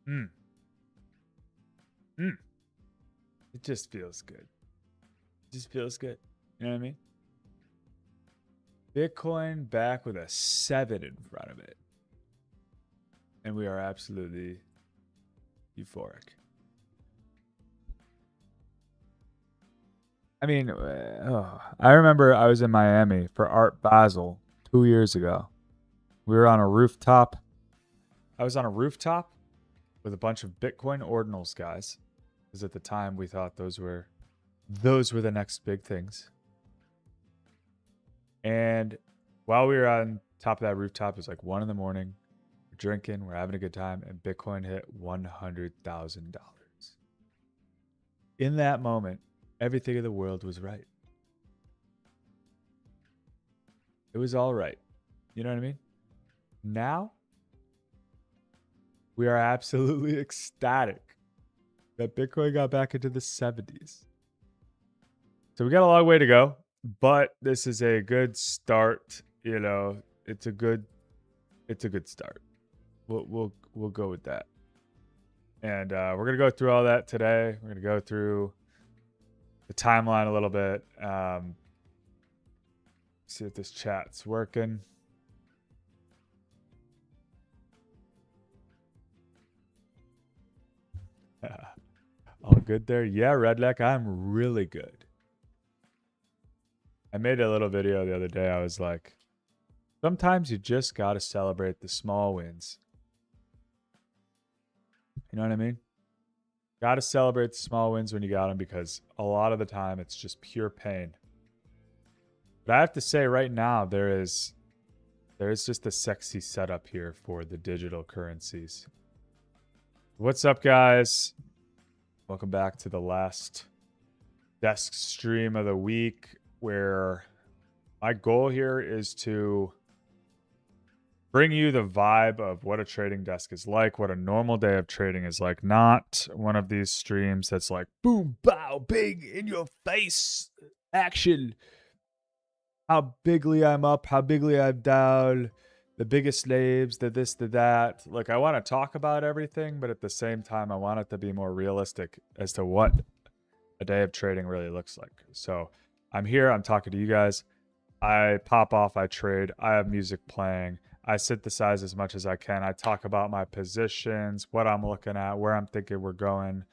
Mm. Mm. It just feels good. It just feels good. You know what I mean? Bitcoin back with a 7 in front of it. And we are absolutely euphoric. I mean, I remember I was in Miami for Art Basel 2 years ago. We were on a rooftop. I was on a rooftop with a bunch of Bitcoin ordinals guys. Because at the time we thought those were those were the next big things. And while we were on top of that rooftop, it was like 1 a.m. We're drinking, we're having a good time, and Bitcoin hit $100,000. In that moment, everything in the world was right. It was all right. You know what I mean? Now, we are absolutely ecstatic that Bitcoin got back into the 70s. So we got a long way to go, but this is a good start. You know, it's a good start. We'll go with that. And we're gonna go through all that today. We're gonna go through the timeline a little bit. See if this chat's working. All good there? Yeah, Redneck, I'm really good. I made a little video the other day. I was like, sometimes you just got to celebrate the small wins. You know what I mean? Got to celebrate the small wins when you got them, because a lot of the time it's just pure pain. But I have to say right now, there is just a sexy setup here for the digital currencies. What's up, guys? Welcome back to the last desk stream of the week, where my goal here is to bring you the vibe of what a trading desk is like, what a normal day of trading is like. Not one of these streams that's like boom, bow, big, in your face action. How bigly I'm up, how bigly I'm down, the biggest names, the this, the that. Like, I want to talk about everything, but at the same time, I want it to be more realistic as to what a day of trading really looks like. So I'm here, I'm talking to you guys. I pop off, I trade, I have music playing, I synthesize as much as I can. I talk about my positions, what I'm looking at, where I'm thinking we're going,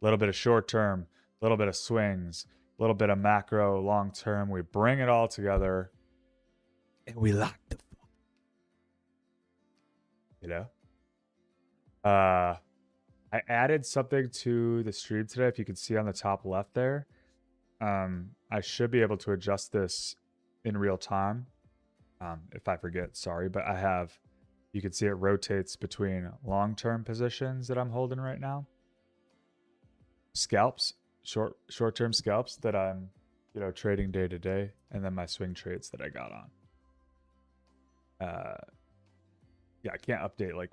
a little bit of short term, a little bit of swings, a little bit of macro, long term. We bring it all together and we lock the fuck. You know? I added something to the stream today. If you can see on the top left there, I should be able to adjust this in real time. If I forget, sorry, but I have, you can see it rotates between long-term positions that I'm holding right now, scalps, short-term scalps that I'm, trading day to day, and then my swing trades that I got on. Yeah, I can't update like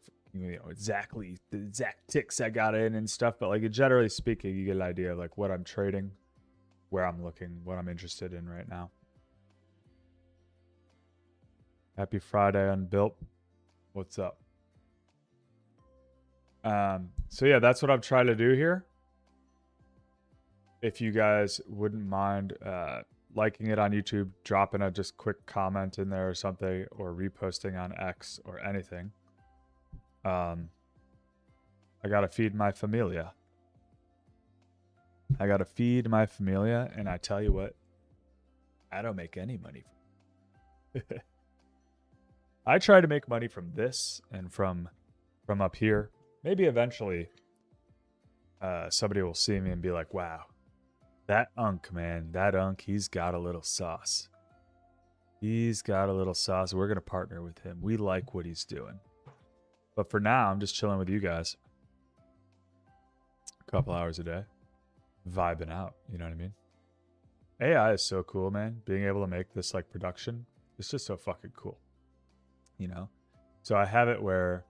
exactly the exact ticks I got in and stuff, but like generally speaking, you get an idea of like what I'm trading, where I'm looking, what I'm interested in right now. Happy Friday, Unbuilt. What's up? So yeah, that's what I'm trying to do here. If you guys wouldn't mind liking it on YouTube, dropping a just quick comment in there or something, or reposting on X or anything. I gotta feed my familia. And I tell you what, I don't make any money from it. I try to make money from this and from up here. Maybe eventually somebody will see me and be like, wow, that Unk, man, that Unk, he's got a little sauce. He's got a little sauce. We're going to partner with him. We like what he's doing. But for now, I'm just chilling with you guys. A couple hours a day. Vibing out. You know what I mean? AI is so cool, man. Being able to make this like production. It's just so fucking cool. You know? So I have it where,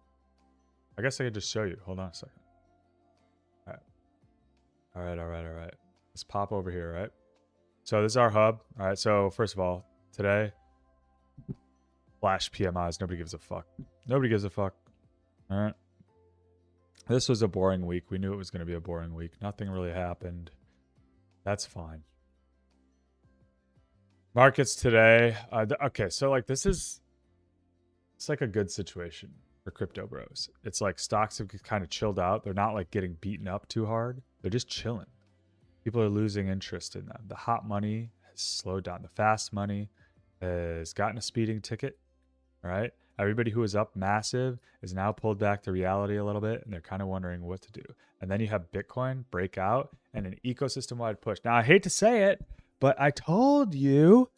I guess I could just show you. Hold on a second. All right. Let's pop over here, right? So this is our hub. All right. So first of all, today, flash PMIs. Nobody gives a fuck. All right. This was a boring week. We knew it was going to be a boring week. Nothing really happened. That's fine. Markets today. Okay. So like it's like a good situation for crypto bros. It's like stocks have kind of chilled out. They're not like getting beaten up too hard. They're just chilling. People are losing interest in them. The hot money has slowed down. The fast money has gotten a speeding ticket, right? Everybody who was up massive is now pulled back to reality a little bit, and they're kind of wondering what to do. And then you have Bitcoin break out and an ecosystem-wide push. Now, I hate to say it, but I told you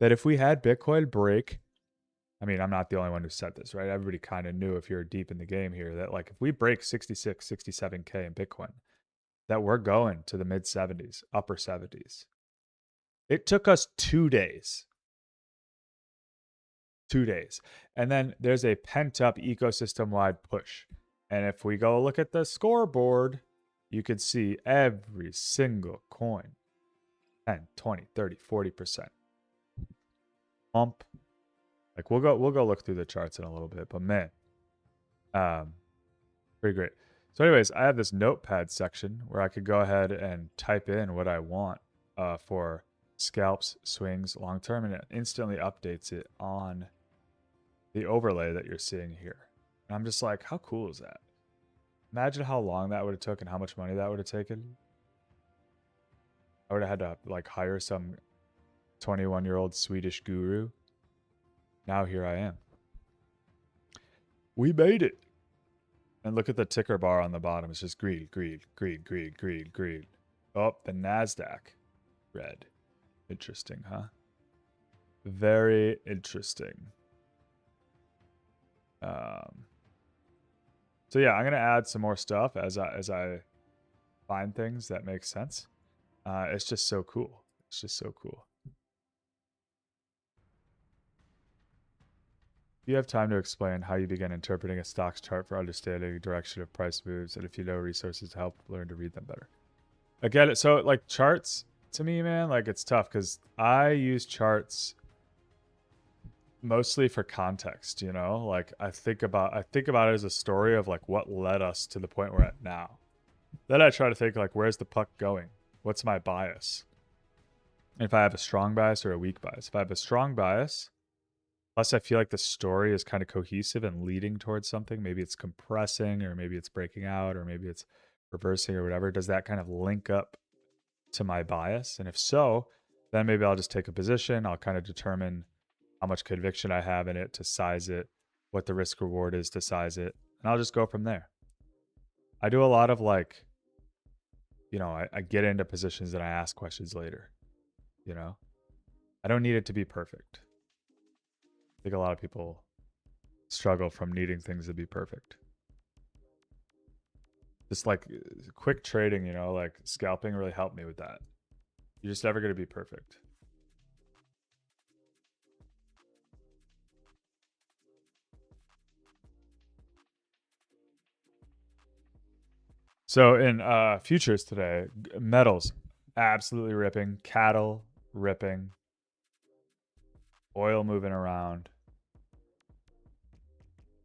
that if we had Bitcoin break, I mean, I'm not the only one who said this, right? Everybody kind of knew if you're deep in the game here that like if we break 66, 67K in Bitcoin, that we're going to the mid 70s, upper 70s. It took us 2 days. 2 days. And then there's a pent up ecosystem wide push. And if we go look at the scoreboard, you could see every single coin 10, 20, 30, 40% pump. Like we'll go look through the charts in a little bit, but man, pretty great. So anyways, I have this notepad section where I could go ahead and type in what I want for scalps, swings, long term, and it instantly updates it on the overlay that you're seeing here. And I'm just like, how cool is that? Imagine how long that would have took and how much money that would have taken. I would have had to like hire some 21-year-old Swedish guru. Now here I am. We made it. And look at the ticker bar on the bottom. It's just greed, greed, greed, greed, greed, greed. Oh, the NASDAQ. Red. Interesting, huh? Very interesting. So yeah, I'm gonna add some more stuff as I find things that make sense. It's just so cool. It's just so cool. You have time to explain how you begin interpreting a stock's chart for understanding direction of price moves, and if you know resources to help learn to read them better. I get it. So like charts to me, man, like it's tough because I use charts mostly for context, you know? Like I think about it as a story of like what led us to the point we're at now. Then I try to think like, where's the puck going? What's my bias? And if I have a strong bias or a weak bias. If I have a strong bias, plus I feel like the story is kind of cohesive and leading towards something. Maybe it's compressing or maybe it's breaking out or maybe it's reversing or whatever. Does that kind of link up to my bias? And if so, then maybe I'll just take a position. I'll kind of determine how much conviction I have in it to size it, what the risk reward is to size it. And I'll just go from there. I do a lot of like, you know, I get into positions and I ask questions later, you know? I don't need it to be perfect. I think a lot of people struggle from needing things to be perfect. Just like quick trading, you know, like scalping really helped me with that. You're just never going to be perfect. So in futures today, metals absolutely ripping, cattle ripping, oil moving around.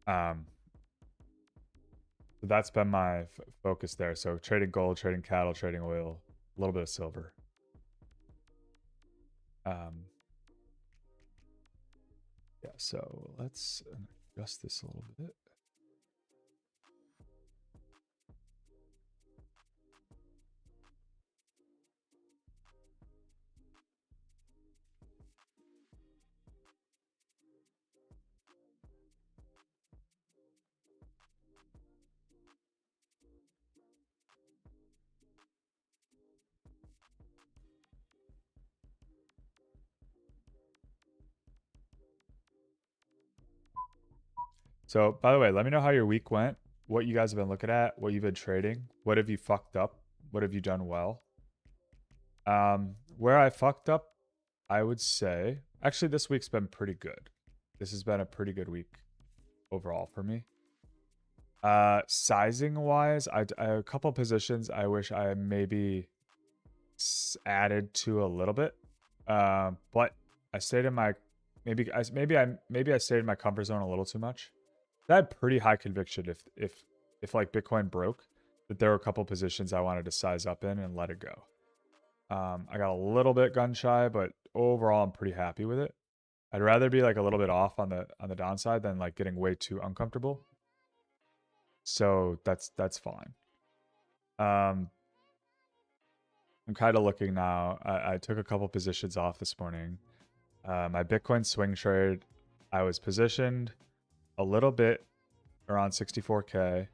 So that's been my focus there. So trading gold, trading cattle, trading oil, a little bit of silver. Yeah, so let's adjust this a little bit. So, by the way, let me know how your week went, what you guys have been looking at, what you've been trading, what have you fucked up, what have you done well. Where I fucked up, I would say, actually this week's been pretty good. This has been a pretty good week overall for me. Sizing wise, I have a couple positions I wish I maybe added to a little bit. But I stayed in my maybe I stayed in my comfort zone a little too much. I had pretty high conviction if like Bitcoin broke, that there were a couple positions I wanted to size up in and let it go. I got a little bit gun shy, but overall I'm pretty happy with it. I'd rather be like a little bit off on the downside than like getting way too uncomfortable. So that's fine. I'm kind of looking now. I took a couple positions off this morning. My Bitcoin swing trade, I was positioned a little bit around 64K,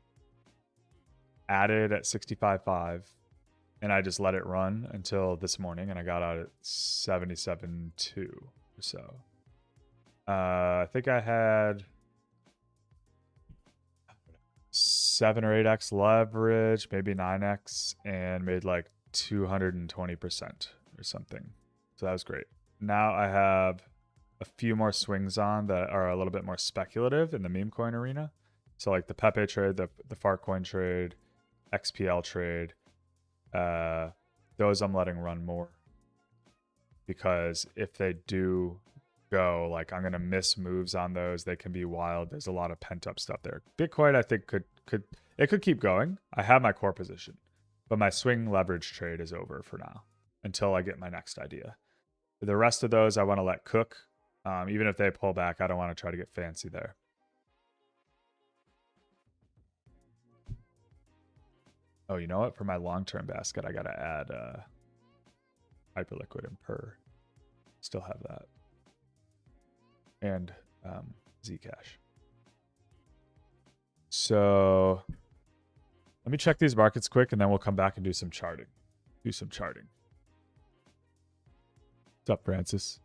added at 65.5, and I just let it run until this morning, and I got out at 77.2 or so. I think I had 7 or 8x leverage, maybe 9x, and made like 220% or something. So that was great. Now I have a few more swings on that are a little bit more speculative in the meme coin arena. So like the Pepe trade, the Farcoin trade, XPL trade, those I'm letting run more, because if they do go, like, I'm gonna miss moves on those. They can be wild. There's a lot of pent up stuff there. Bitcoin, I think could keep going. I have my core position, but my swing leverage trade is over for now until I get my next idea. The rest of those I want to let cook. Even if they pull back, I don't want to try to get fancy there. Oh, you know what? For my long-term basket, I got to add Hyperliquid and Per. Still have that. And Zcash. So let me check these markets quick, and then we'll come back and do some charting. What's up, Francis?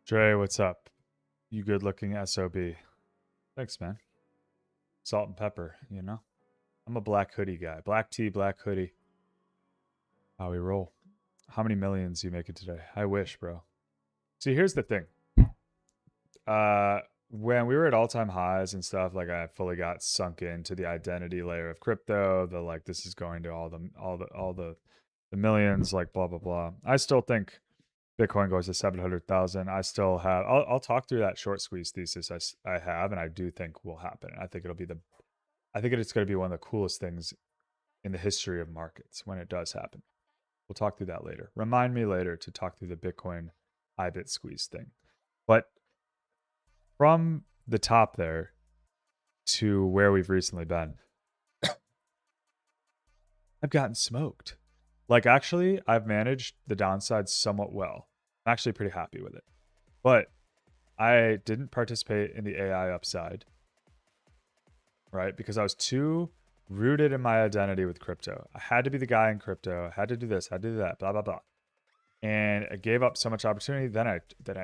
Dre, what's up? You good looking SOB. Thanks, man. Salt and pepper, you know? I'm a black hoodie guy. Black tee, black hoodie. How we roll. How many millions you making today? I wish, bro. See, here's the thing. When we were at all-time highs and stuff, like, I fully got sunk into the identity layer of crypto, the like, this is going to all the millions, like, blah blah blah. I still think Bitcoin goes to 700,000. I still have. I'll talk through that short squeeze thesis I have, and I do think will happen. I think it'll be the I think it's going to be one of the coolest things in the history of markets when it does happen. We'll talk through that later. Remind me later to talk through the Bitcoin IBIT squeeze thing. But from the top there to where we've recently been, I've gotten smoked. Like, actually, I've managed the downside somewhat well. I'm actually pretty happy with it. But I didn't participate in the AI upside, right? Because I was too rooted in my identity with crypto. I had to be the guy in crypto. I had to do this, I had to do that, blah, blah, blah. And I gave up so much opportunity. Then I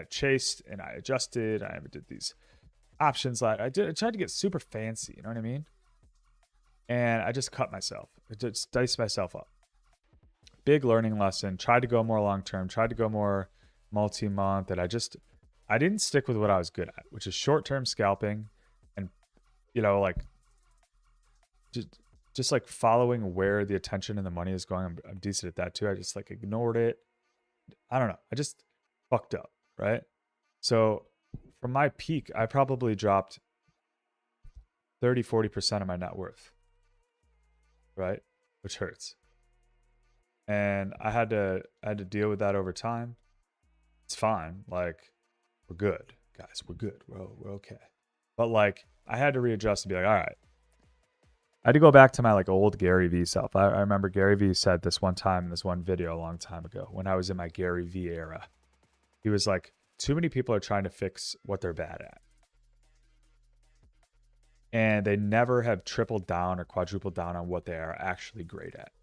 chased and I adjusted. I did these options. I tried to get super fancy. You know what I mean? And I just cut myself. I just diced myself up. Big learning lesson. Tried to go more long term. Tried to go more multi-month. And I didn't stick with what I was good at, which is short-term scalping, and like just like following where the attention and the money is going. I'm decent at that too. I just like ignored it. I don't know. I just fucked up, right? So from my peak, I probably dropped 30-40% of my net worth, right? Which hurts. And I had to deal with that over time. It's fine. Like, we're good, guys. We're good. We're okay. But like, I had to readjust and be like, all right. I had to go back to my like old Gary Vee self. I remember Gary Vee said this one time in this one video a long time ago when I was in my Gary Vee era. He was like, too many people are trying to fix what they're bad at. And they never have tripled down or quadrupled down on what they are actually great at.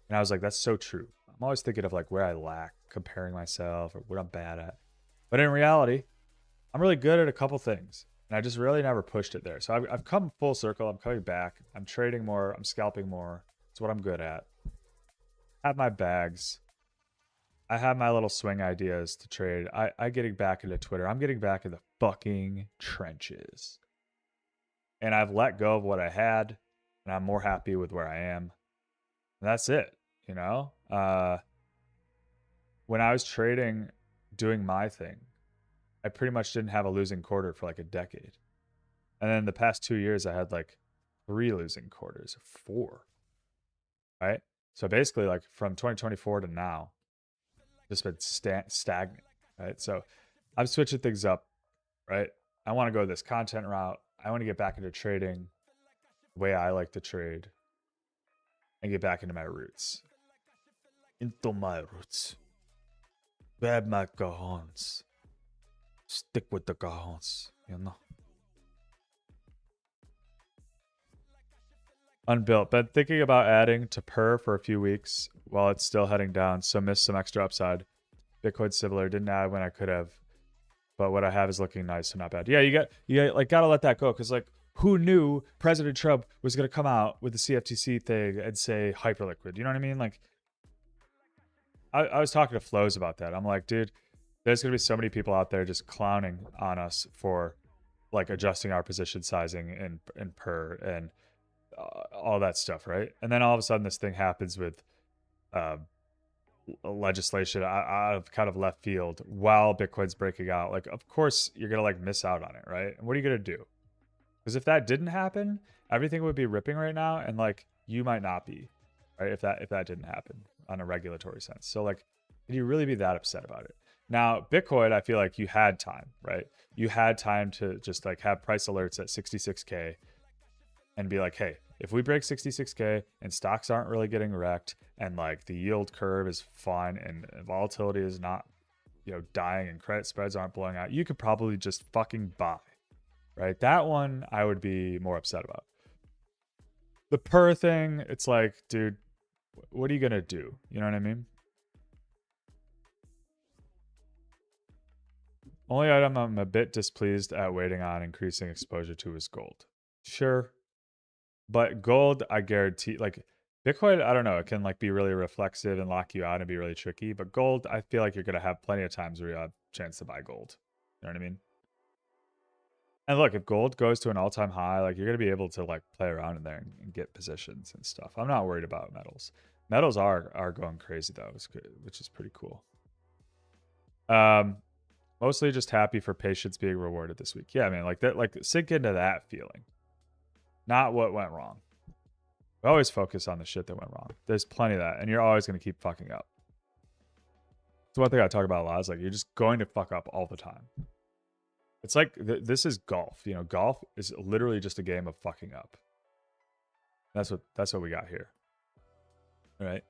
And I was like, that's so true. I'm always thinking of like where I lack, comparing myself or what I'm bad at. But in reality, I'm really good at a couple things. And I just really never pushed it there. So I've come full circle. I'm coming back. I'm trading more. I'm scalping more. It's what I'm good at. I have my bags. I have my little swing ideas to trade. I getting back into Twitter. I'm getting back in the fucking trenches. And I've let go of what I had. And I'm more happy with where I am. And that's it. When I was trading, doing my thing, I pretty much didn't have a losing quarter for like a decade. And then the past 2 years, I had like 3 losing quarters, 4, right? So basically like from 2024 to now, just been stagnant, right? So I'm switching things up, right? I want to go this content route. I want to get back into trading the way I like to trade and get back into my roots. Into my roots. Grab my cajons. Stick with the cajons, Unbuilt. Been thinking about adding to PER for a few weeks while it's still heading down, so missed some extra upside. Bitcoin similar. Didn't add when I could have, but what I have is looking nice, so not bad. Yeah, you gotta let that go, because like, who knew President Trump was gonna come out with the CFTC thing and say hyperliquid? You know what I mean? Like, I was talking to Flows about that. I'm like, dude, there's going to be so many people out there just clowning on us for like adjusting our position sizing and PER and all that stuff, right? And then all of a sudden this thing happens with legislation out of kind of left field while Bitcoin's breaking out. Like, of course you're going to like miss out on it, right? And what are you going to do? Because if that didn't happen, everything would be ripping right now, and like you might not be, right? If that didn't happen on a regulatory sense. So like, can you really be that upset about it? Now, Bitcoin, I feel like you had time, right? You had time to just like have price alerts at 66K and be like, hey, if we break 66K and stocks aren't really getting wrecked and like the yield curve is fine and volatility is not, dying and credit spreads aren't blowing out, you could probably just fucking buy, right? That one I would be more upset about. The PER thing, it's like, dude, what are you going to do? You know what I mean? Only item I'm a bit displeased at waiting on increasing exposure to is gold. Sure. But gold, I guarantee, like Bitcoin, I don't know, it can like be really reflexive and lock you out and be really tricky. But gold, I feel like you're going to have plenty of times where you have a chance to buy gold. You know what I mean? And look, if gold goes to an all-time high, like you're going to be able to like play around in there and get positions and stuff. I'm not worried about metals. Metals are going crazy though, which is pretty cool. Mostly just happy for patience being rewarded this week. Yeah, man, like that, like sink into that feeling. not what went wrong. We always focus on the shit that went wrong. There's plenty of that, and you're always going to keep fucking up. So one thing I talk about a lot is like you're just going to fuck up all the time. It's like this is golf. You know, golf is literally just a game of fucking up. That's what we got here. All right.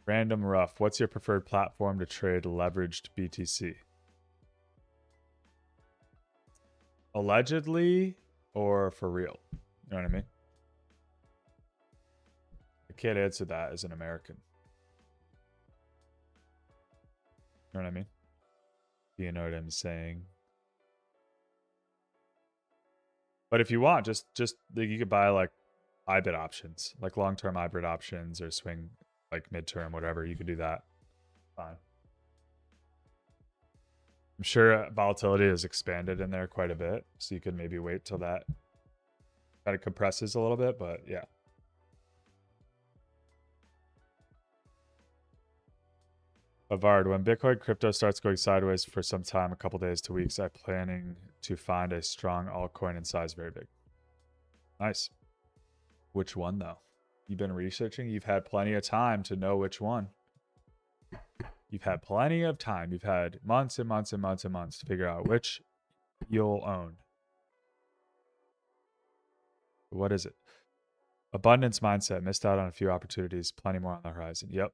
Random Rough. What's your preferred platform to trade leveraged BTC? Allegedly or for real? You know what I mean? I can't answer that as an American. You know what I mean? You know what I'm saying? But if you want, just you could buy like IBIT options, like long-term IBIT options or swing like midterm, whatever. You could do that. Fine. I'm sure volatility has expanded in there quite a bit, so you could maybe wait till that kind of compresses a little bit, but yeah. Avard, when Bitcoin crypto starts going sideways for some time, a couple days to weeks, I'm planning to find a strong altcoin in size very big. Nice. Which one though? You've been researching? You've had plenty of time to know which one. You've had plenty of time. You've had months and months and months and months to figure out which you'll own. What is it? Abundance mindset. Missed out on a few opportunities. Plenty more on the horizon. Yep.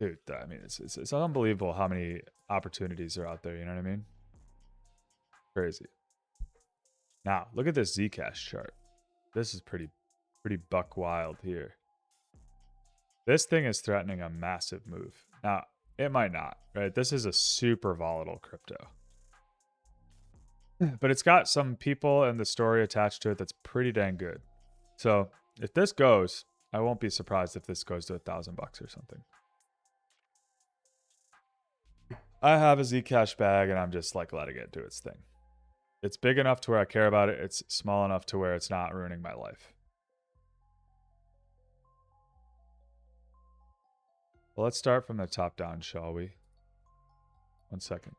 Dude, I mean, it's unbelievable how many opportunities are out there. You know what I mean? Crazy. Now, look at this Zcash chart. This is pretty buck wild here. This thing is threatening a massive move. Now, it might not, right? This is a super volatile crypto. But it's got some people and the story attached to it that's pretty dang good. So if this goes, I won't be surprised if this goes to $1,000 or something. I have a Zcash bag and I'm just like letting it do its thing. It's big enough to where I care about it. It's small enough to where it's not ruining my life. Well, let's start from the top down, shall we? 1 second.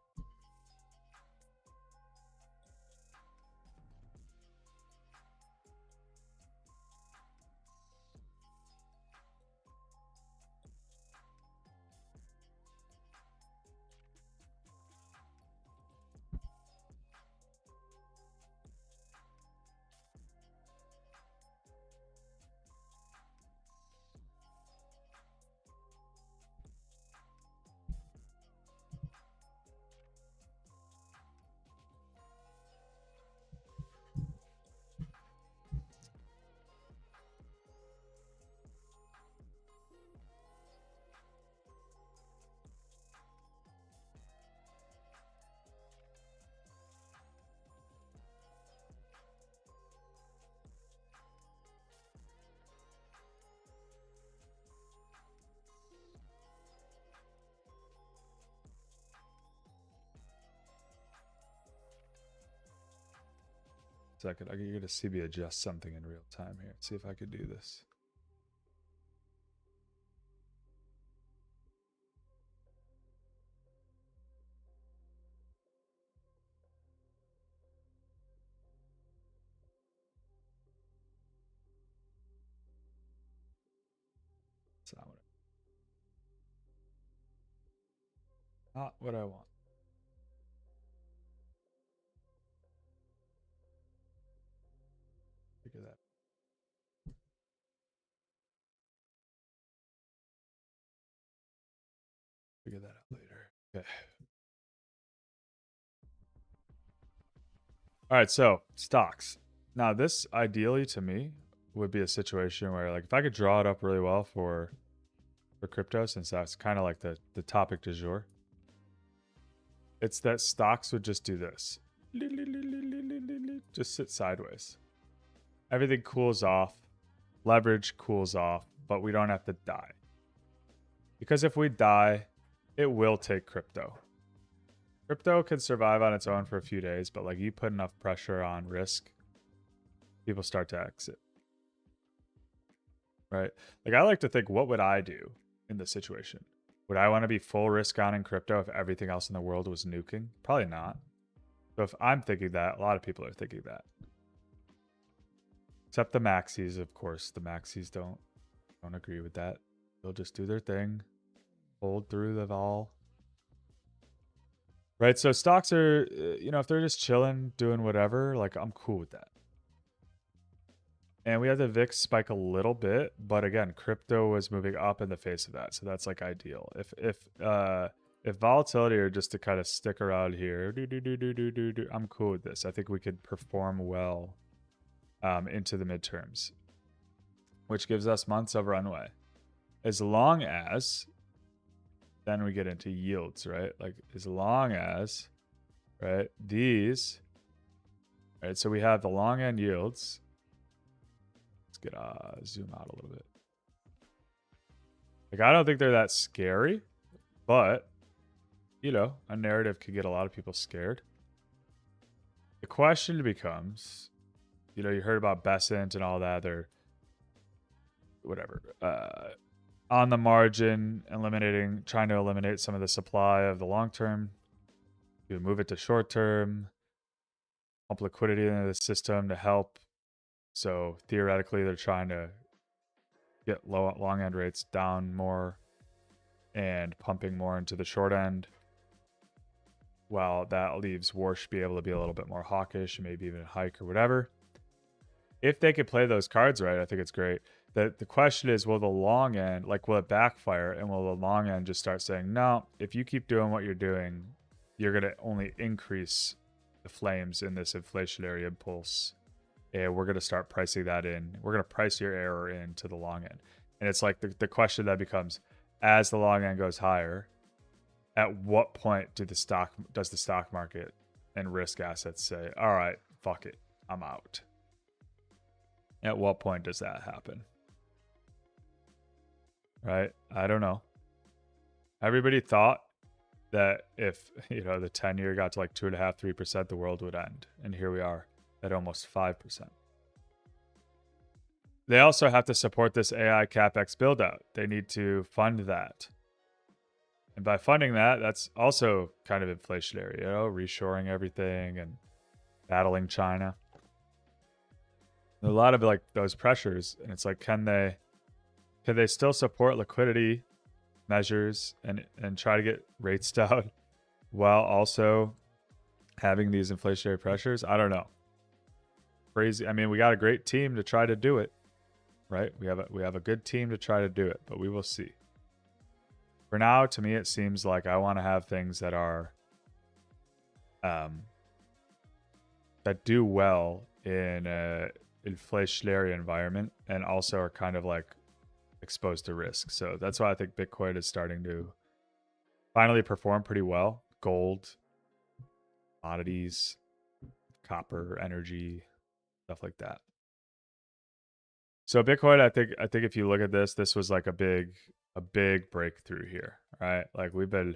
Second, I'm going to see me adjust something in real time here. See if I could do this. It's not what I want. Figure that. Figure that out later. Okay. All right, so stocks. Now, this ideally to me would be a situation where, like, if I could draw it up really well for crypto, since that's kind of like the topic du jour, it's that stocks would just do this, just sit sideways. Everything cools off, leverage cools off, but we don't have to die. Because if we die, it will take crypto. Crypto can survive on its own for a few days, but like you put enough pressure on risk, people start to exit. Right? Like I like to think, what would I do in this situation? Would I want to be full risk on in crypto if everything else in the world was nuking? Probably not. So if I'm thinking that, a lot of people are thinking that. Except the maxis, of course. The maxis don't agree with that. They'll just do their thing, hold through the vol. Right, so stocks are, if they're just chilling, doing whatever, like I'm cool with that. And we had the VIX spike a little bit, but again, crypto was moving up in the face of that, so that's like ideal. If volatility are just to kind of stick around here, I'm cool with this. I think we could perform well into the midterms, which gives us months of runway. As long as, then we get into yields, right? Like as long as, right, these, right? So we have the long end yields. Let's get zoom out a little bit. Like I don't think they're that scary, but a narrative could get a lot of people scared. The question becomes, you heard about Besant and all that. They're whatever. On the margin, trying to eliminate some of the supply of the long term, you move it to short term, pump liquidity into the system to help. So theoretically, they're trying to get long end rates down more and pumping more into the short end. While that leaves Warsh be able to be a little bit more hawkish, maybe even hike or whatever. If they could play those cards right, I think it's great. The question is, will the long end, will it backfire? And will the long end just start saying, no, if you keep doing what you're doing, you're going to only increase the flames in this inflationary impulse. And we're going to start pricing that in. We're going to price your error into the long end. And it's like the question that becomes, as the long end goes higher, at what point does the stock market and risk assets say, all right, fuck it, I'm out? At what point does that happen? Right? I don't know. Everybody thought that if, the 10-year got to like 2.5%, 3%, the world would end. And here we are at almost 5%. They also have to support this AI CapEx build out. They need to fund that. And by funding that, that's also kind of inflationary, reshoring everything and battling China. A lot of those pressures, and it's like, can they still support liquidity measures and try to get rates down while also having these inflationary pressures? I don't know. Crazy. I mean, we got a great team to try to do it, right? We have a good team to try to do it, but we will see. For now, to me, it seems like I want to have things that are that do well in a inflationary environment and also are kind of like exposed to risk. So that's why I think Bitcoin is starting to finally perform pretty well. Gold, commodities, copper, energy, stuff like that. So Bitcoin, I think if you look at this was like a big breakthrough here, right? Like we've been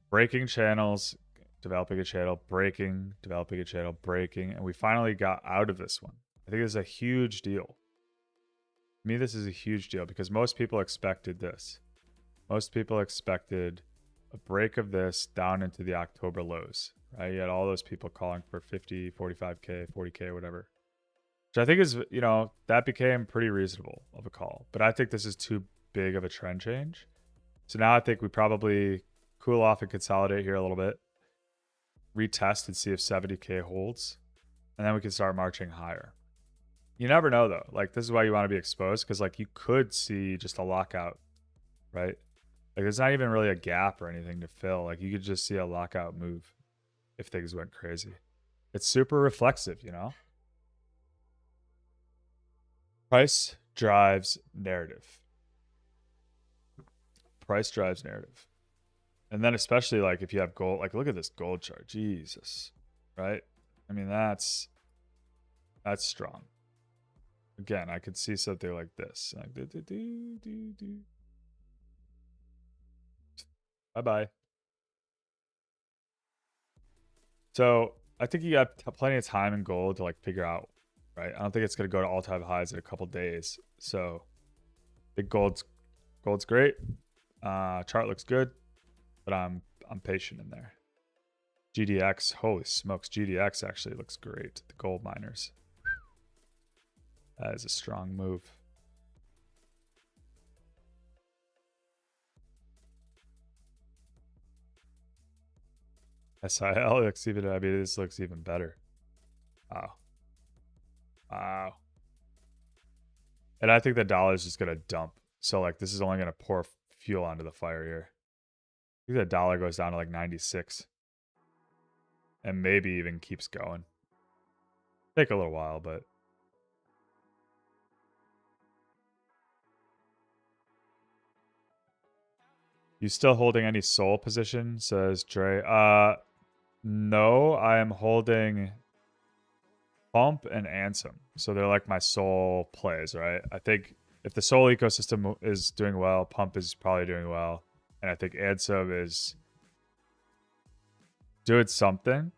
breaking channels, developing a channel, breaking, developing a channel, breaking, and we finally got out of this one. I think this is a huge deal. To me, this is a huge deal because most people expected this. Most people expected a break of this down into the October lows, right? You had all those people calling for 50, 45K, 40K, whatever. Which I think is, that became pretty reasonable of a call. But I think this is too big of a trend change. So now I think we probably cool off and consolidate here a little bit, retest and see if 70K holds, and then we can start marching higher. You never know though. Like this is why you want to be exposed, because like you could see just a lockout, right? Like there's not even really a gap or anything to fill. Like you could just see a lockout move if things went crazy. It's super reflexive, Price drives narrative. Price drives narrative. And then especially like if you have gold, like look at this gold chart. Jesus. Right? I mean, that's strong. Again, I could see something like this. Like, bye-bye. So I think you got plenty of time in gold to like figure out, right? I don't think it's going to go to all-time highs in a couple days. So I think gold's great. Chart looks good, but I'm patient in there. GDX, holy smokes, GDX actually looks great. The gold miners. That is a strong move. SIL looks even, I mean, this looks even better. Wow. Wow. And I think the dollar is just going to dump. So, like, this is only going to pour fuel onto the fire here. I think the dollar goes down to like 96. And maybe even keeps going. Take a little while, but. You still holding any soul position? Says Dre. No, I am holding Pump and Ansem. So they're like my soul plays, right? I think if the soul ecosystem is doing well, Pump is probably doing well. And I think Ansem is doing something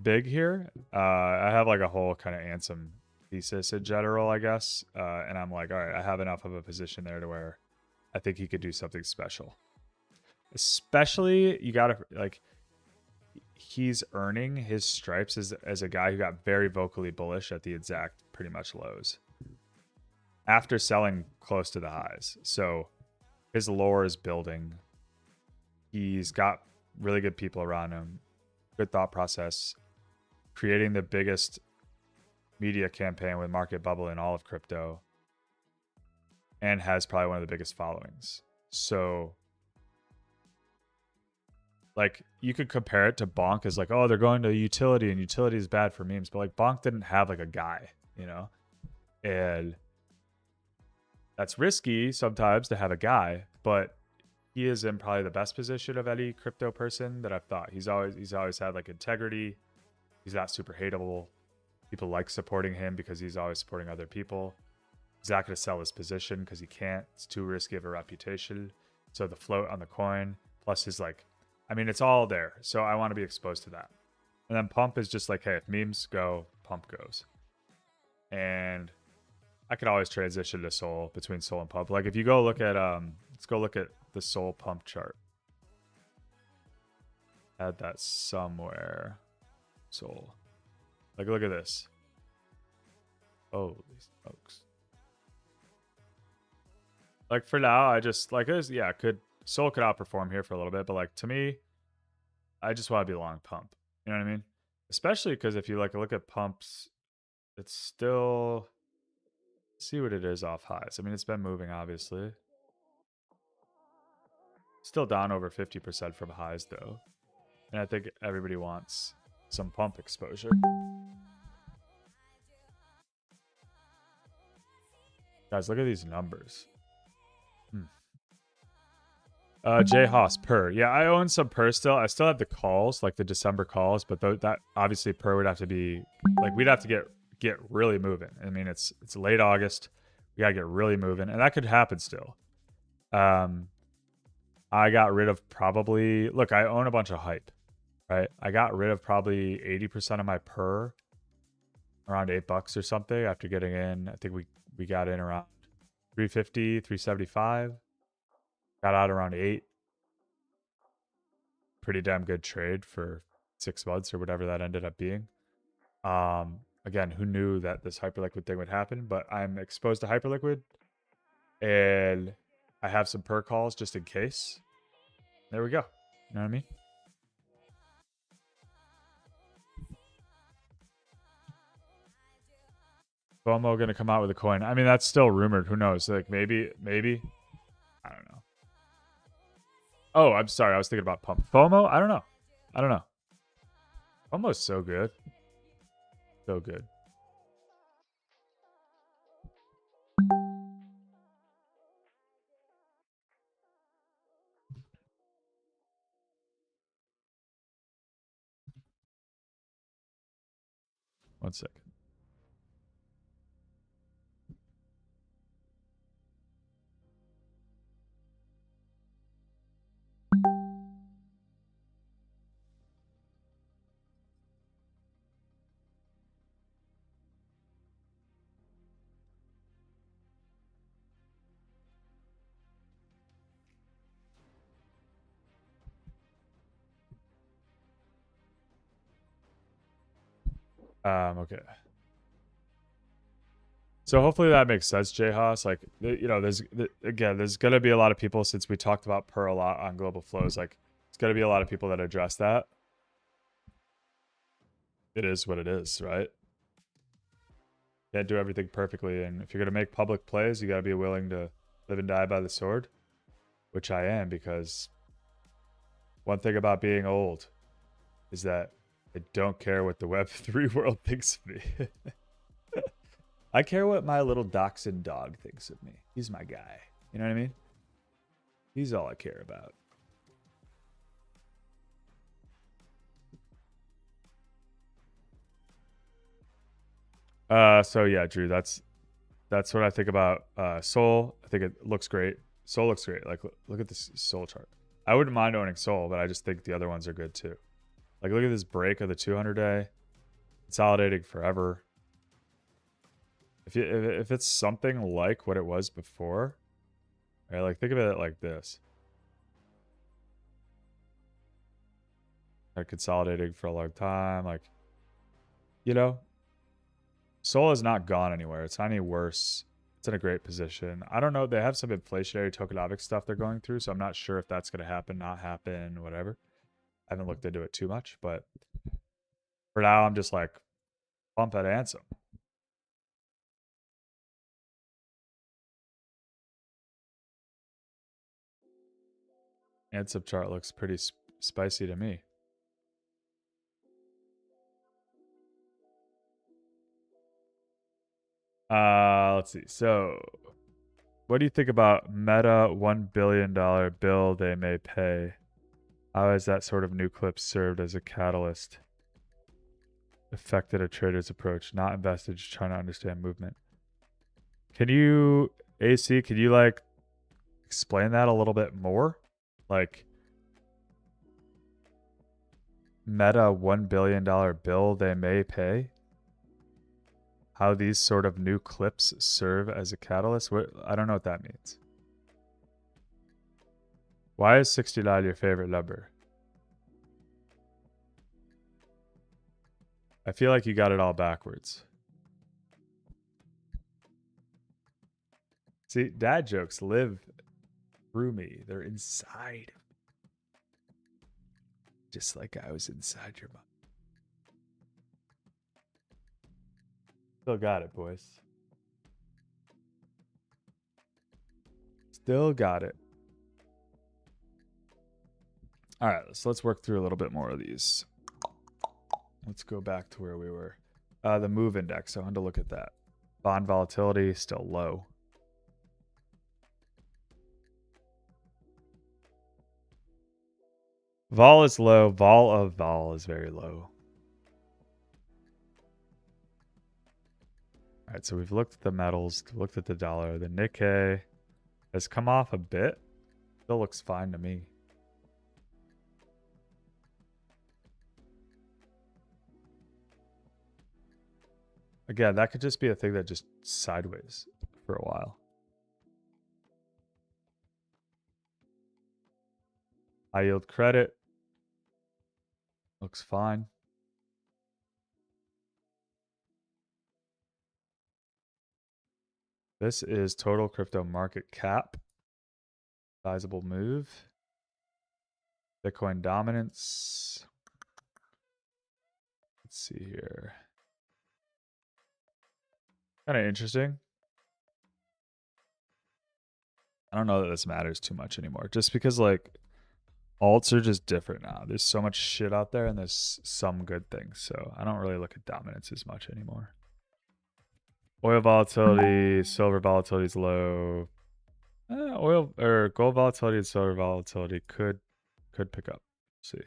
big here. I have like a whole kind of Ansem thesis in general, I guess. And I'm like, all right, I have enough of a position there to where I think he could do something special. Especially, you got to, like, he's earning his stripes as a guy who got very vocally bullish at the exact pretty much lows after selling close to the highs. So his lore is building. He's got really good people around him, good thought process, creating the biggest media campaign with market bubble in all of crypto, and has probably one of the biggest followings. So, like, you could compare it to Bonk as like, oh, they're going to utility and utility is bad for memes. But like Bonk didn't have like a guy, you know? And that's risky sometimes to have a guy, but he is in probably the best position of any crypto person that I've thought. He's always had like integrity. He's not super hateable. People like supporting him because he's always supporting other people. He's not going to sell his position because he can't. It's too risky of a reputation. So the float on the coin plus his like, I mean, it's all there. So I want to be exposed to that. And then Pump is just like, hey, if memes go, Pump goes. And I could always transition to Soul between Soul and Pump. Like if you go look at, let's go look at the Soul Pump chart. Add that somewhere. Soul. Like, look at this. Holy smokes. Like for now, I just like this. Yeah, Soul could outperform here for a little bit, but like to me, I just want to be long Pump. You know what I mean? Especially because if you like look at Pumps, it's still, see what it is off highs. I mean, it's been moving obviously. Still down over 50% from highs though, and I think everybody wants some Pump exposure. Guys, look at these numbers. J Haas per. Yeah, I own some per still. I still have the calls, like the December calls, but that obviously per would have to be like we'd have to get really moving. I mean, it's late August. We gotta get really moving, and that could happen still. I got rid of probably look. I own a bunch of hype, right? I got rid of probably 80% of my per, around $8 or something after getting in. I think we got in around 350, 375. Got out around 8. Pretty damn good trade for 6 months or whatever that ended up being. Again, who knew that this hyperliquid thing would happen? But I'm exposed to hyperliquid, and I have some per calls just in case. There we go. You know what I mean? FOMO gonna come out with a coin. I mean, that's still rumored. Who knows? Like maybe. I don't know. Oh, I'm sorry. I was thinking about Pump. FOMO? I don't know. FOMO's so good. So good. One second. Okay. So hopefully that makes sense, Jay Haas. Like, you know, there's gonna be a lot of people, since we talked about per a lot on global flows. Like, it's gonna be a lot of people that address that. It is what it is, right? Can't do everything perfectly, and if you're gonna make public plays, you gotta be willing to live and die by the sword, which I am, because one thing about being old is that I don't care what the Web3 world thinks of me. I care what my little dachshund dog thinks of me. He's my guy. You know what I mean? He's all I care about. So yeah, Drew, that's what I think about Soul. I think it looks great. Soul looks great. Like, look at this Soul chart. I wouldn't mind owning Soul, but I just think the other ones are good too. Like, look at this break of the 200-day, consolidating forever. If it's something like what it was before, right? Like, think of it like this: consolidating for a long time. Like, you know, Soul has not gone anywhere. It's not any worse. It's in a great position. I don't know. They have some inflationary tokenomics stuff they're going through, so I'm not sure if that's going to happen, not happen, whatever. I haven't looked into it too much, but for now, I'm just like, pump that Ansem. Ansem chart looks pretty spicy to me. Let's see. So, what do you think about Meta $1 billion bill they may pay? How has that sort of new clip served as a catalyst? Affected a trader's approach, not invested, just trying to understand movement. Can you, AC, can you like explain that a little bit more? Like, Meta $1 billion bill they may pay? How these sort of new clips serve as a catalyst? What, I don't know what that means. Why is 69 your favorite number? I feel like you got it all backwards. See, dad jokes live through me. They're inside. Just like I was inside your mom. Still got it, boys. Still got it. All right, so let's work through a little bit more of these. Let's go back to where we were. The move index. I wanted to look at that. Bond volatility still low. Vol is low. Vol of vol is very low. All right, so we've looked at the metals, looked at the dollar. The Nikkei has come off a bit. Still looks fine to me. Again, that could just be a thing that just sideways for a while. High yield credit looks fine. This is total crypto market cap. Sizable move. Bitcoin dominance. Let's see here. Kind of interesting. I don't know that this matters too much anymore. Just because, like, alts are just different now. There's so much shit out there and there's some good things. So I don't really look at dominance as much anymore. Oil volatility, silver volatility is low. Oil or gold volatility and silver volatility could pick up. Let's see.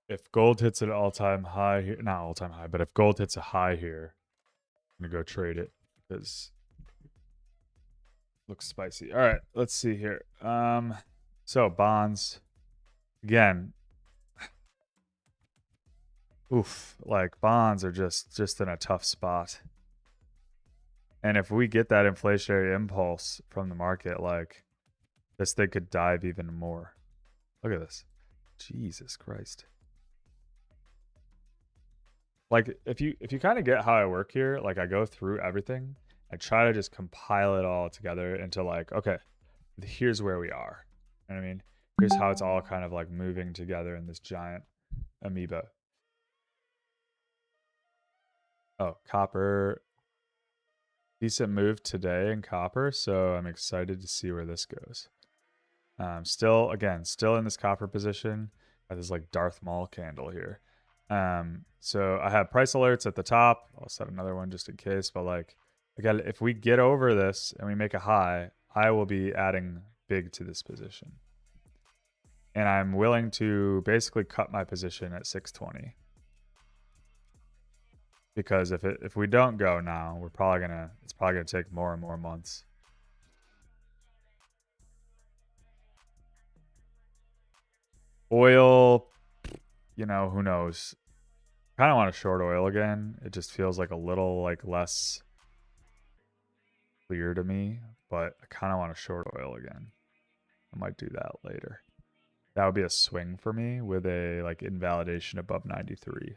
if gold hits an all-time high here, not all-time high, but if gold hits a high here, I'm gonna go trade it because looks spicy. All right, let's see here. So bonds again. Oof, like bonds are just in a tough spot. And if we get that inflationary impulse from the market, like this thing could dive even more. Look at this. Jesus Christ. Like if you kind of get how I work here, like I go through everything, I try to just compile it all together into like, okay, here's where we are. You know what I mean? Here's how it's all kind of like moving together in this giant amoeba. Oh, copper. Decent move today in copper, so I'm excited to see where this goes. Still in this copper position. Got this like Darth Maul candle here. So I have price alerts at the top. I'll set another one just in case. But like, again, if we get over this and we make a high, I will be adding big to this position. And I'm willing to basically cut my position at 620. Because if we don't go now, it's probably gonna take more and more months. Oil, you know, who knows? Kind of want to short oil again. It just feels like a little like less clear to me, but I kind of want to short oil again. I might do that later. That would be a swing for me with a like invalidation above 93.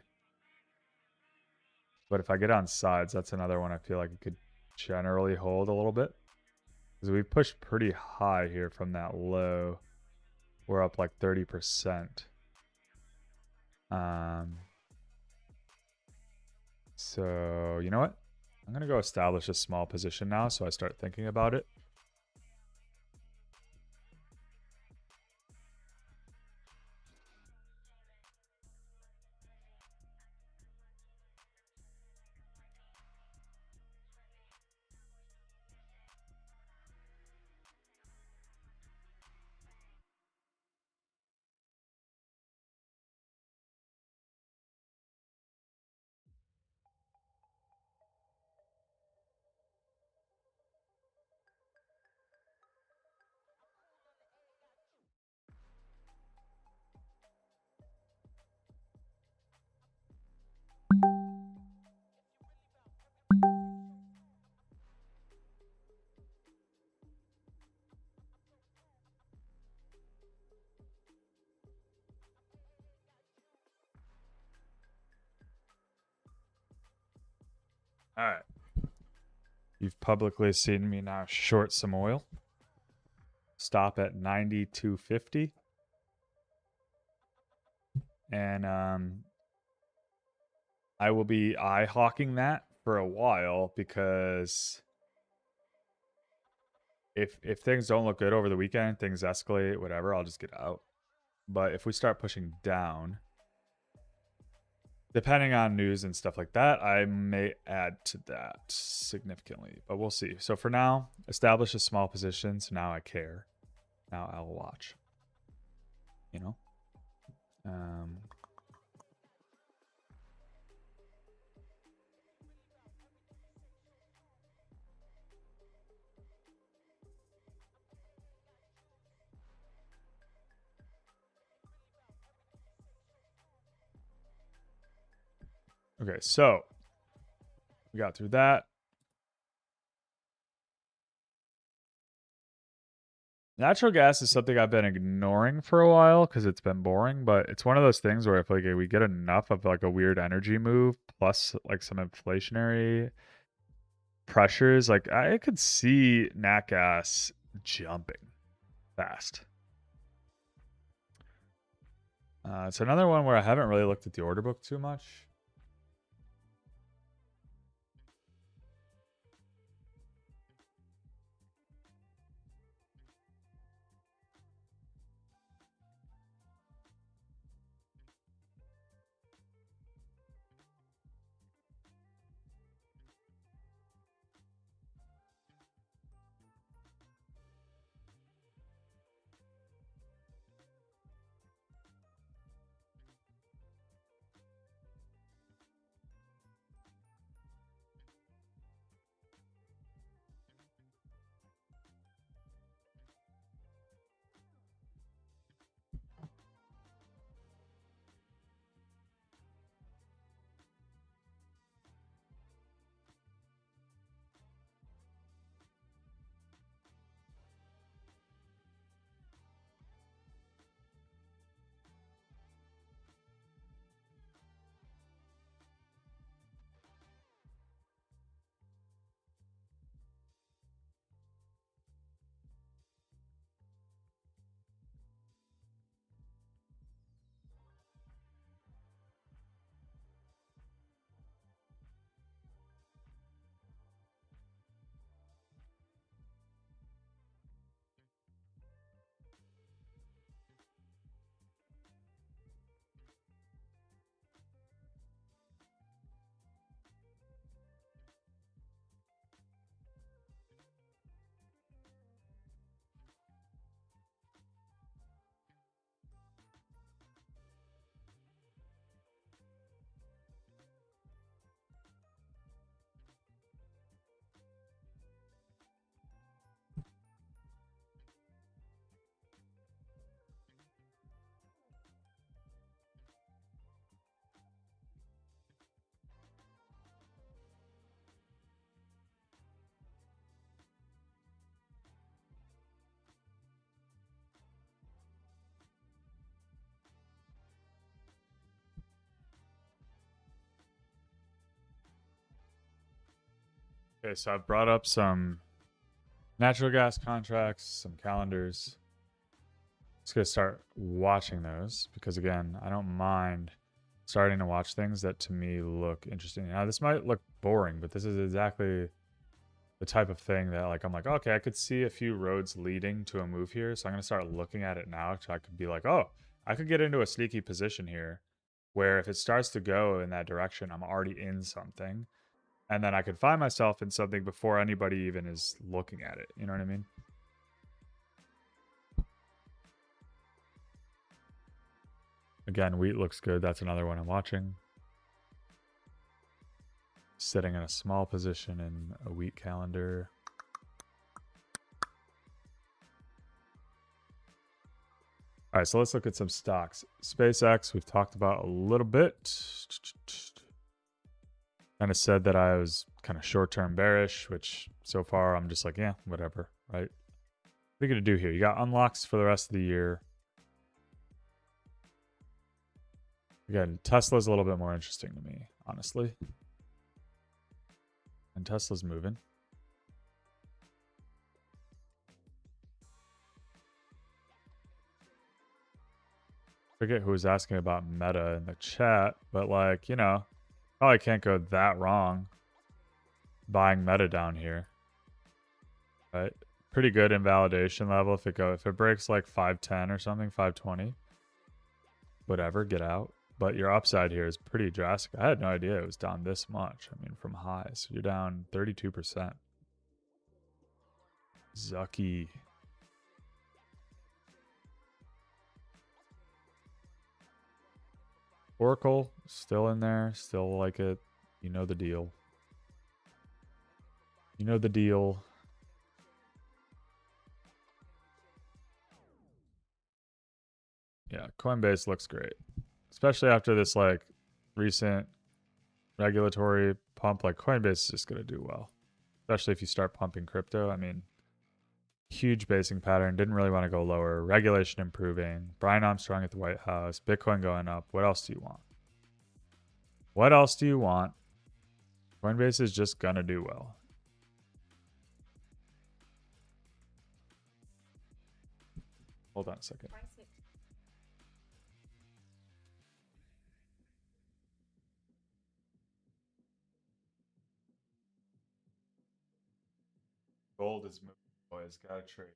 But if I get on sides, that's another one I feel like it could generally hold a little bit. Because we pushed pretty high here from that low. We're up like 30%. So you know what? I'm going to go establish a small position now so I start thinking about it. All right. You've publicly seen me now short some oil. Stop at 92.50. And I will be eye hawking that for a while because if things don't look good over the weekend, things escalate, whatever, I'll just get out. But if we start pushing down, depending on news and stuff like that, I may add to that significantly, but we'll see. So for now, establish a small position. So now I care. Now I'll watch. You know? Okay, so we got through that. Natural gas is something I've been ignoring for a while because it's been boring, but it's one of those things where I feel like we get enough of like a weird energy move plus like some inflationary pressures. Like I could see nat gas jumping fast. It's another one where I haven't really looked at the order book too much. Okay, so I've brought up some natural gas contracts, some calendars. Just gonna start watching those because again, I don't mind starting to watch things that to me look interesting. Now this might look boring, but this is exactly the type of thing that like I'm like, okay, I could see a few roads leading to a move here, so I'm gonna start looking at it now. So I could be like, oh, I could get into a sneaky position here, where if it starts to go in that direction, I'm already in something, and then I could find myself in something before anybody even is looking at it. You know what I mean? Again, wheat looks good. That's another one I'm watching. Sitting in a small position in a wheat calendar. All right, so let's look at some stocks. SpaceX, we've talked about a little bit. Kind of said that I was kind of short-term bearish, which so far I'm just like, yeah, whatever, right? What are you going to do here? You got unlocks for the rest of the year. Again, Tesla's a little bit more interesting to me, honestly. And Tesla's moving. Forget who was asking about Meta in the chat, but like, you know, probably can't go that wrong buying Meta down here. Right? Pretty good invalidation level if it breaks like 510 or something, 520. Whatever, get out. But your upside here is pretty drastic. I had no idea it was down this much. I mean, from highs. You're down 32%. Zucky. Oracle, still in there. Still like it. You know the deal. You know the deal. Yeah, Coinbase looks great. Especially after this like recent regulatory pump, like Coinbase is just going to do well. Especially if you start pumping crypto. I mean, huge basing pattern. Didn't really want to go lower. Regulation improving. Brian Armstrong at the White House. Bitcoin going up. What else do you want? What else do you want? Coinbase is just going to do well. Hold on a second. Gold is moving, boys. Gotta trade.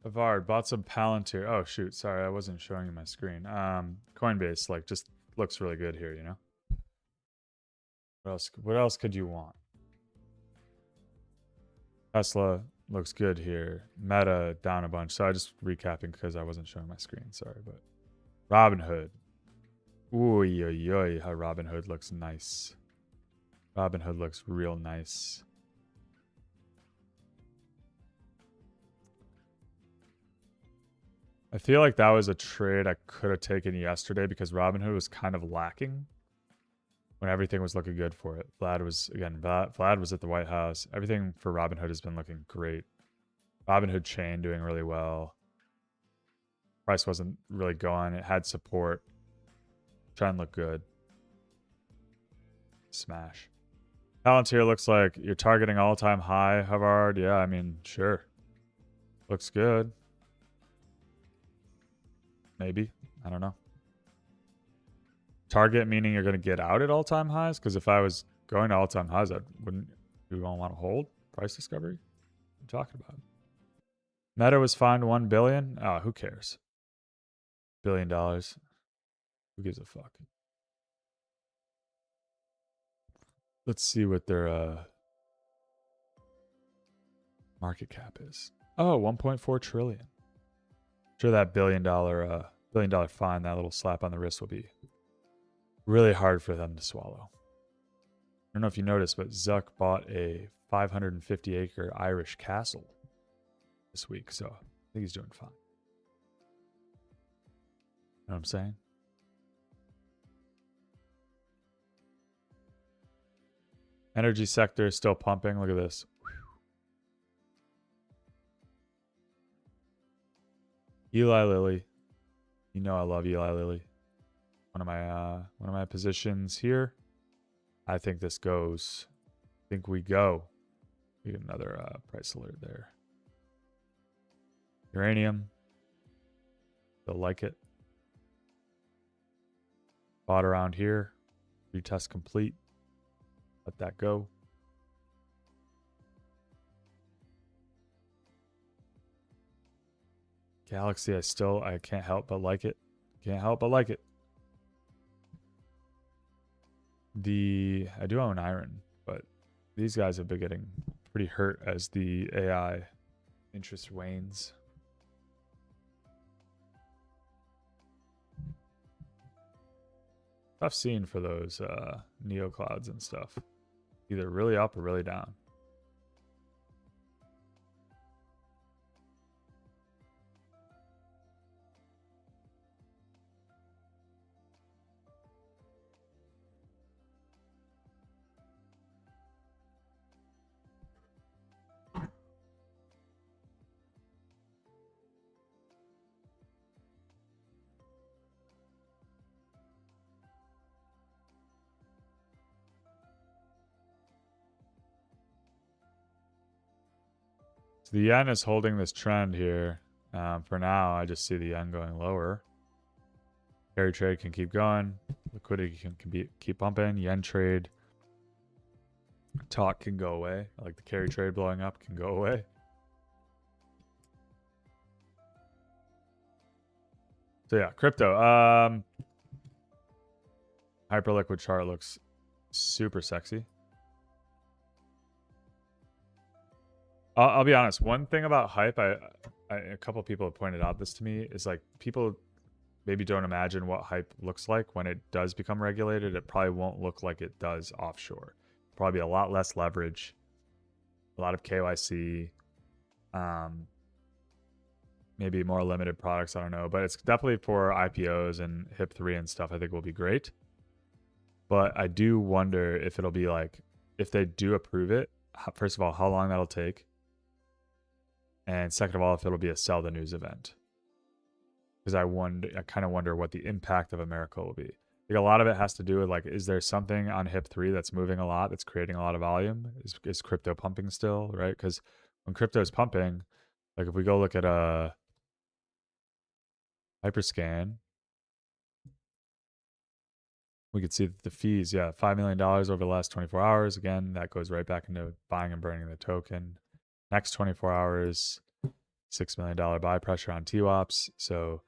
Avard bought some Palantir. Oh shoot, sorry, I wasn't showing you my screen. Coinbase like just looks really good here, you know. What else could you want? Tesla looks good here. Meta down a bunch. So I just recapping because I wasn't showing my screen. Sorry, but Robinhood. Ooh, how Robinhood looks nice. Robinhood looks real nice. I feel like that was a trade I could have taken yesterday because Robinhood was kind of lacking when everything was looking good for it. Vlad was at the White House. Everything for Robinhood has been looking great. Robinhood chain doing really well. Price wasn't really going. It had support. Trend looked good. Smash. Palantir looks like you're targeting all-time high, Havard. Yeah, I mean, sure. Looks good. Maybe. I don't know. Target meaning you're going to get out at all-time highs? Because if I was going to all-time highs, wouldn't you all want to hold price discovery? What are you talking about? Meta was fined $1 billion. Oh, who cares? $1 billion. Who gives a fuck? Let's see what their market cap is. Oh, 1.4 trillion. Sure, that $1 billion fine, that little slap on the wrist will be really hard for them to swallow. I don't know if you noticed, but Zuck bought a 550-acre Irish castle this week, so I think he's doing fine. You know what I'm saying? Energy sector is still pumping. Look at this. Eli Lilly. You know I love Eli Lilly. One of my positions here. I think this goes. I think we go. We get another price alert there. Uranium. They'll like it. Bought around here. Retest complete. Let that go. Galaxy, I can't help but like it. Can't help but like it. I do own Iron, but these guys have been getting pretty hurt as the AI interest wanes. Tough scene for those neo clouds and stuff. Either really up or really down. So the yen is holding this trend here. For now, I just see the yen going lower. Carry trade can keep going. Liquidity can keep pumping. Yen trade talk can go away. Like the carry trade blowing up can go away. So yeah, crypto. Hyperliquid chart looks super sexy. I'll be honest. One thing about hype, a couple people have pointed out this to me, is like people maybe don't imagine what hype looks like when it does become regulated. It probably won't look like it does offshore. Probably a lot less leverage, a lot of KYC, maybe more limited products. I don't know, but it's definitely for IPOs and HIP3 and stuff. I think will be great. But I do wonder if it'll be like, if they do approve it, first of all, how long that'll take. And second of all, if it'll be a sell the news event. Because I kind of wonder what the impact of America will be. Like a lot of it has to do with like, is there something on HIP3 that's moving a lot, that's creating a lot of volume? Is crypto pumping still, right? Because when crypto is pumping, like if we go look at a Hyperscan, we could see that the fees, yeah, $5 million over the last 24 hours. Again, that goes right back into buying and burning the token. Next 24 hours, $6 million buy pressure on TWAPs. So,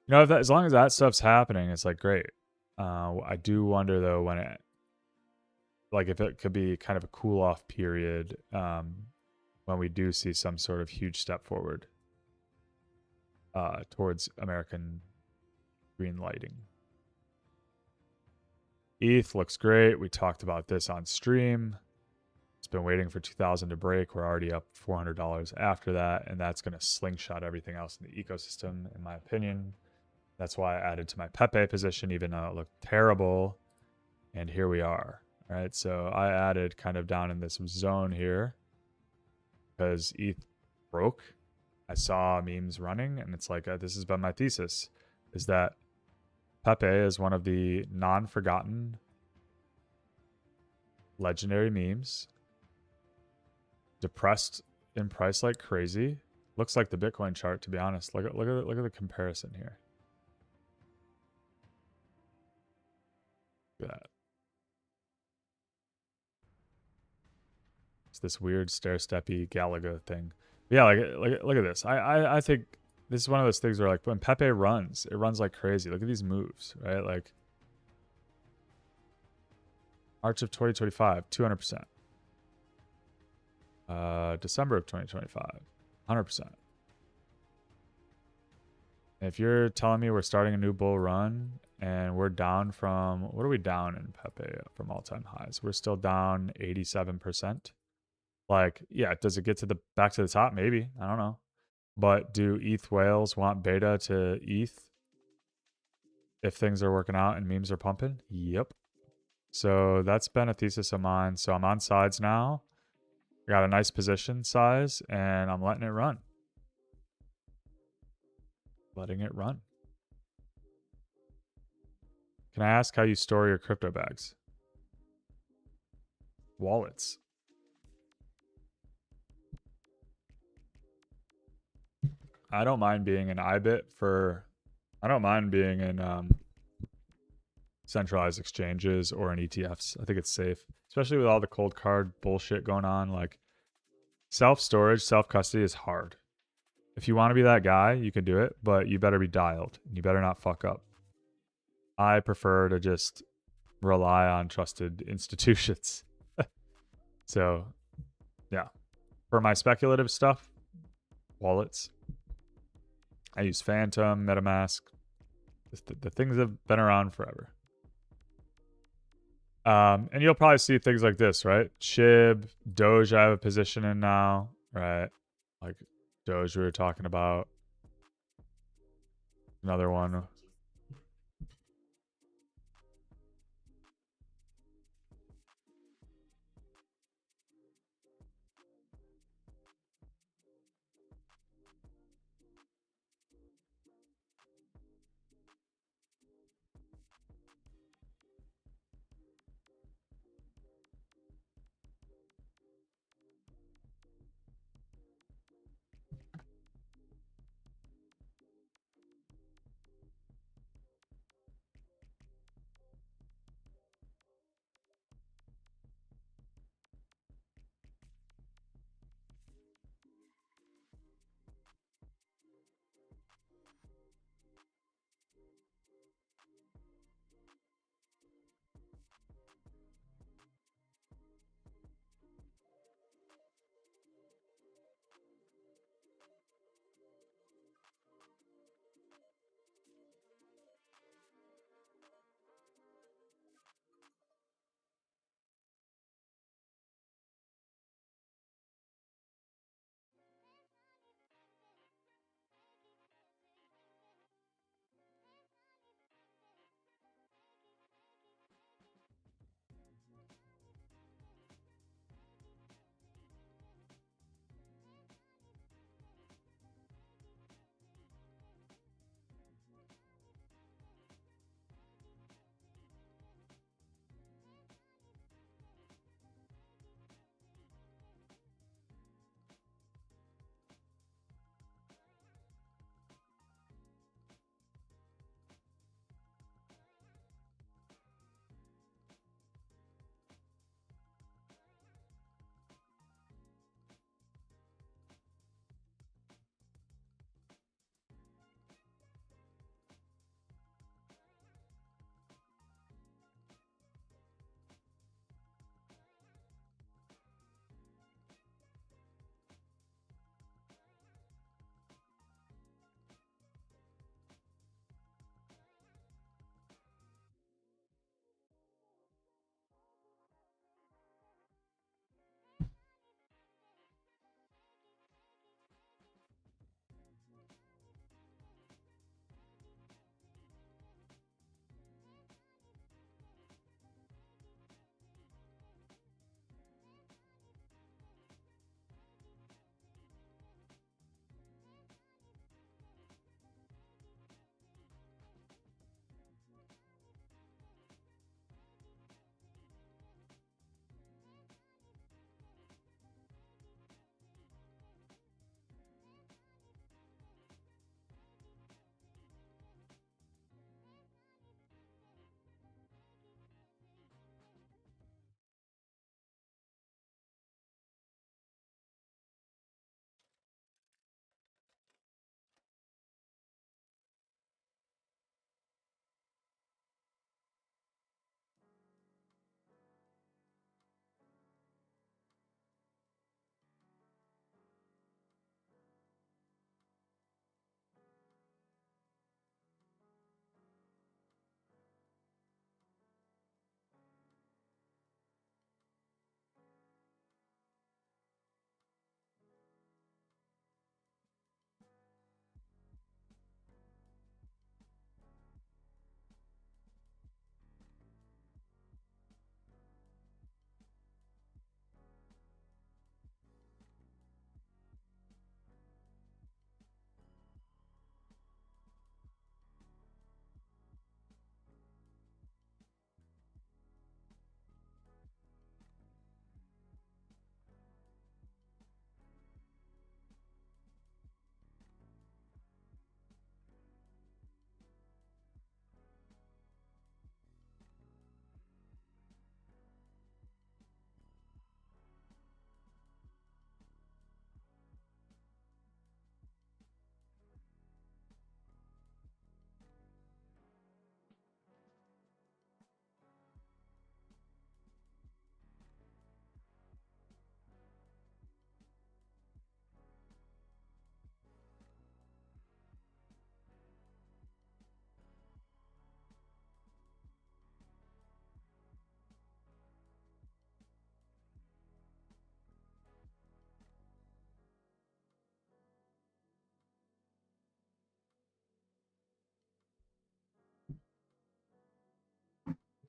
you know, as long as that stuff's happening, it's like great. I do wonder though when it, like if it could be kind of a cool off period when we do see some sort of huge step forward towards American green lighting. ETH looks great. We talked about this on stream. It's been waiting for 2000 to break. We're already up $400 after that, and that's going to slingshot everything else in the ecosystem, in my opinion. That's why I added to my Pepe position, even though it looked terrible. And here we are. All right, so I added kind of down in this zone here because ETH broke. I saw memes running, and it's like, this has been my thesis, is that Pepe is one of the non-forgotten legendary memes. Depressed in price like crazy. Looks like the Bitcoin chart, to be honest. Look at the comparison here. Look at that. It's this weird stair-steppy Galaga thing. But yeah, look at this. I think this is one of those things where like when Pepe runs, it runs like crazy. Look at these moves, right? Like March of 2025, 200%. December of 2025, 100%. If you're telling me we're starting a new bull run and we're down from, what are we down in Pepe from all-time highs? We're still down 87%. Like, yeah, does it get to the back to the top? Maybe. I don't know. But do ETH whales want beta to ETH if things are working out and memes are pumping? Yep. So that's been a thesis of mine. So I'm on sides now. I got a nice position size and I'm letting it run. Letting it run. Can I ask how you store your crypto bags? Wallets. I don't mind being an IBIT I don't mind being in centralized exchanges or in ETFs. I think it's safe, especially with all the cold card bullshit going on. Like self-storage, self-custody is hard. If you want to be that guy, you can do it, but you better be dialed. You better not fuck up. I prefer to just rely on trusted institutions. So, yeah. For my speculative stuff, wallets. I use Phantom, MetaMask. The things have been around forever. And you'll probably see things like this, right? SHIB, Doge, I have a position in now, right? Like Doge we were talking about. Another one.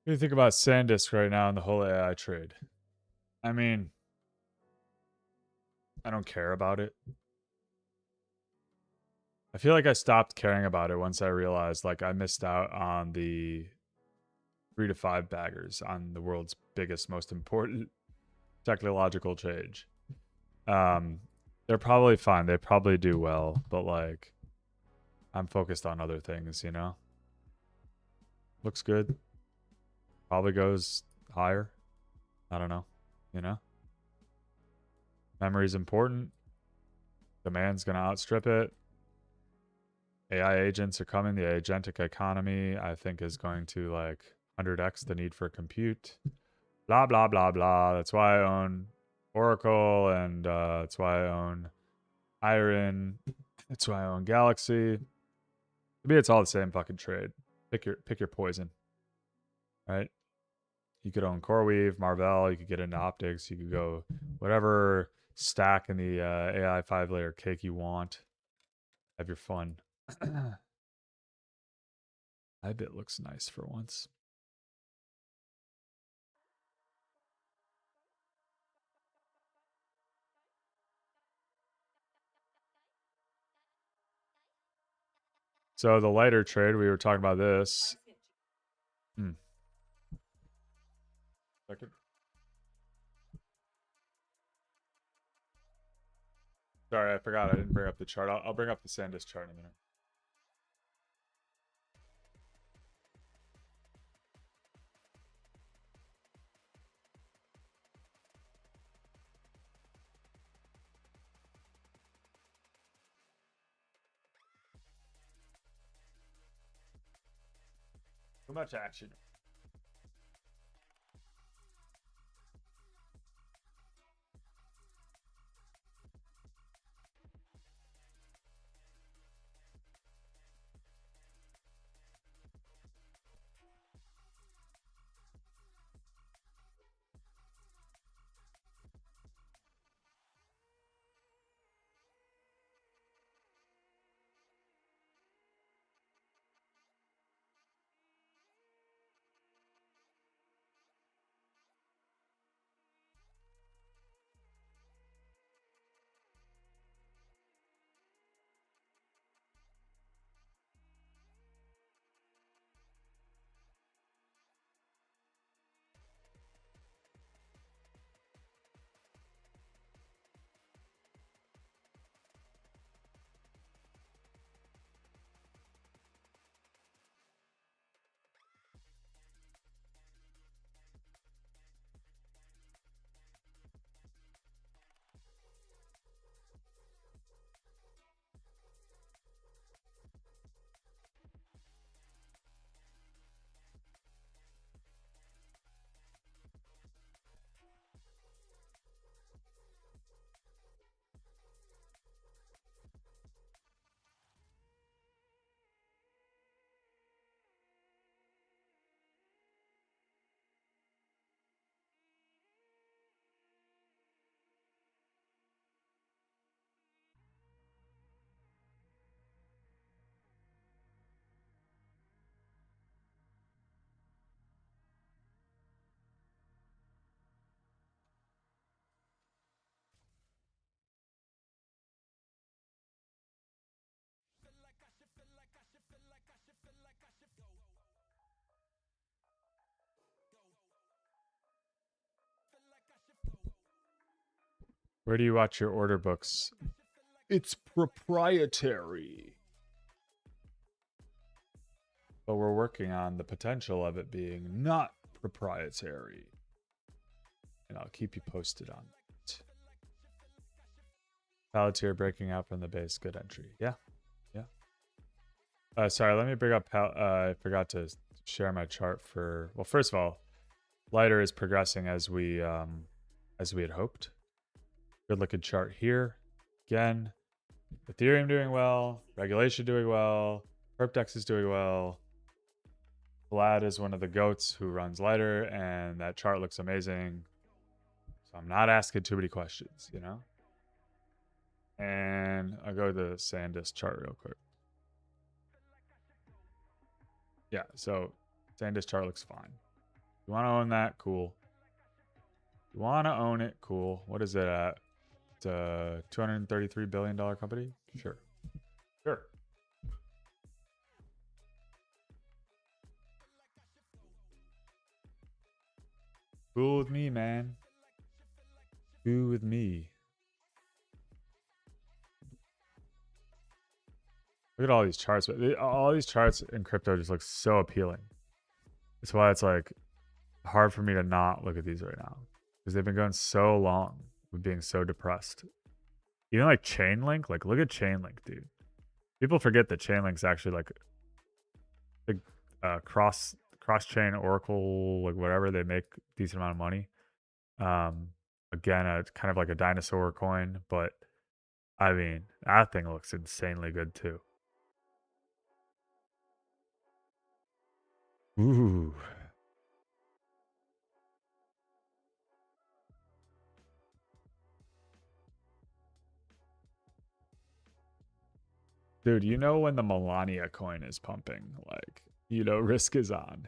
do you think about SanDisk right now in the whole AI trade? I mean, I don't care about it. I feel like I stopped caring about it once I realized like I missed out on the 3 to 5 baggers on the world's biggest, most important technological change. They're probably fine. They probably do well, but like I'm focused on other things, you know? Looks good. Probably goes higher. I don't know, you know? Memory's important. Demand's going to outstrip it. AI agents are coming. The agentic economy, I think, is going to like 100x the need for compute. Blah, blah, blah, blah. That's why I own Oracle, and that's why I own Iron. That's why I own Galaxy. To me, it's all the same fucking trade. Pick your poison, right? You could own CoreWeave, Marvell. You could get into optics. You could go whatever stack in the AI 5-layer cake you want. Have your fun. iBit looks nice for once. So the lighter trade, we were talking about this. Second. Sorry, I forgot. I didn't bring up the chart. I'll bring up the SanDisk chart in a minute. Too much action. Where do you watch your order books? It's proprietary. But we're working on the potential of it being not proprietary. And I'll keep you posted on it. Palantir breaking out from the base. Good entry. Yeah. Yeah. Sorry, let me bring up I forgot to share my chart for, well, first of all, lighter is progressing as we had hoped. Good looking chart here. Again, Ethereum doing well, regulation doing well, Perpdex is doing well. Vlad is one of the goats who runs lighter, and that chart looks amazing. So I'm not asking too many questions, you know? And I'll go to the SanDisk chart real quick. Yeah, so SanDisk chart looks fine. You want to own that? Cool. You want to own it? Cool. What is it at? It's a $233 billion company? Sure. Sure. Cool with me, man. Cool with me. Look at all these charts. All these charts in crypto just look so appealing. That's why it's like hard for me to not look at these right now. Because they've been going so long with being so depressed. Even like Chainlink, like look at Chainlink, dude. People forget that Chainlink's actually like the cross chain Oracle, like whatever, they make a decent amount of money. Again, it's kind of like a dinosaur coin, but I mean that thing looks insanely good too. Ooh. Dude, you know when the Melania coin is pumping, like, you know, risk is on.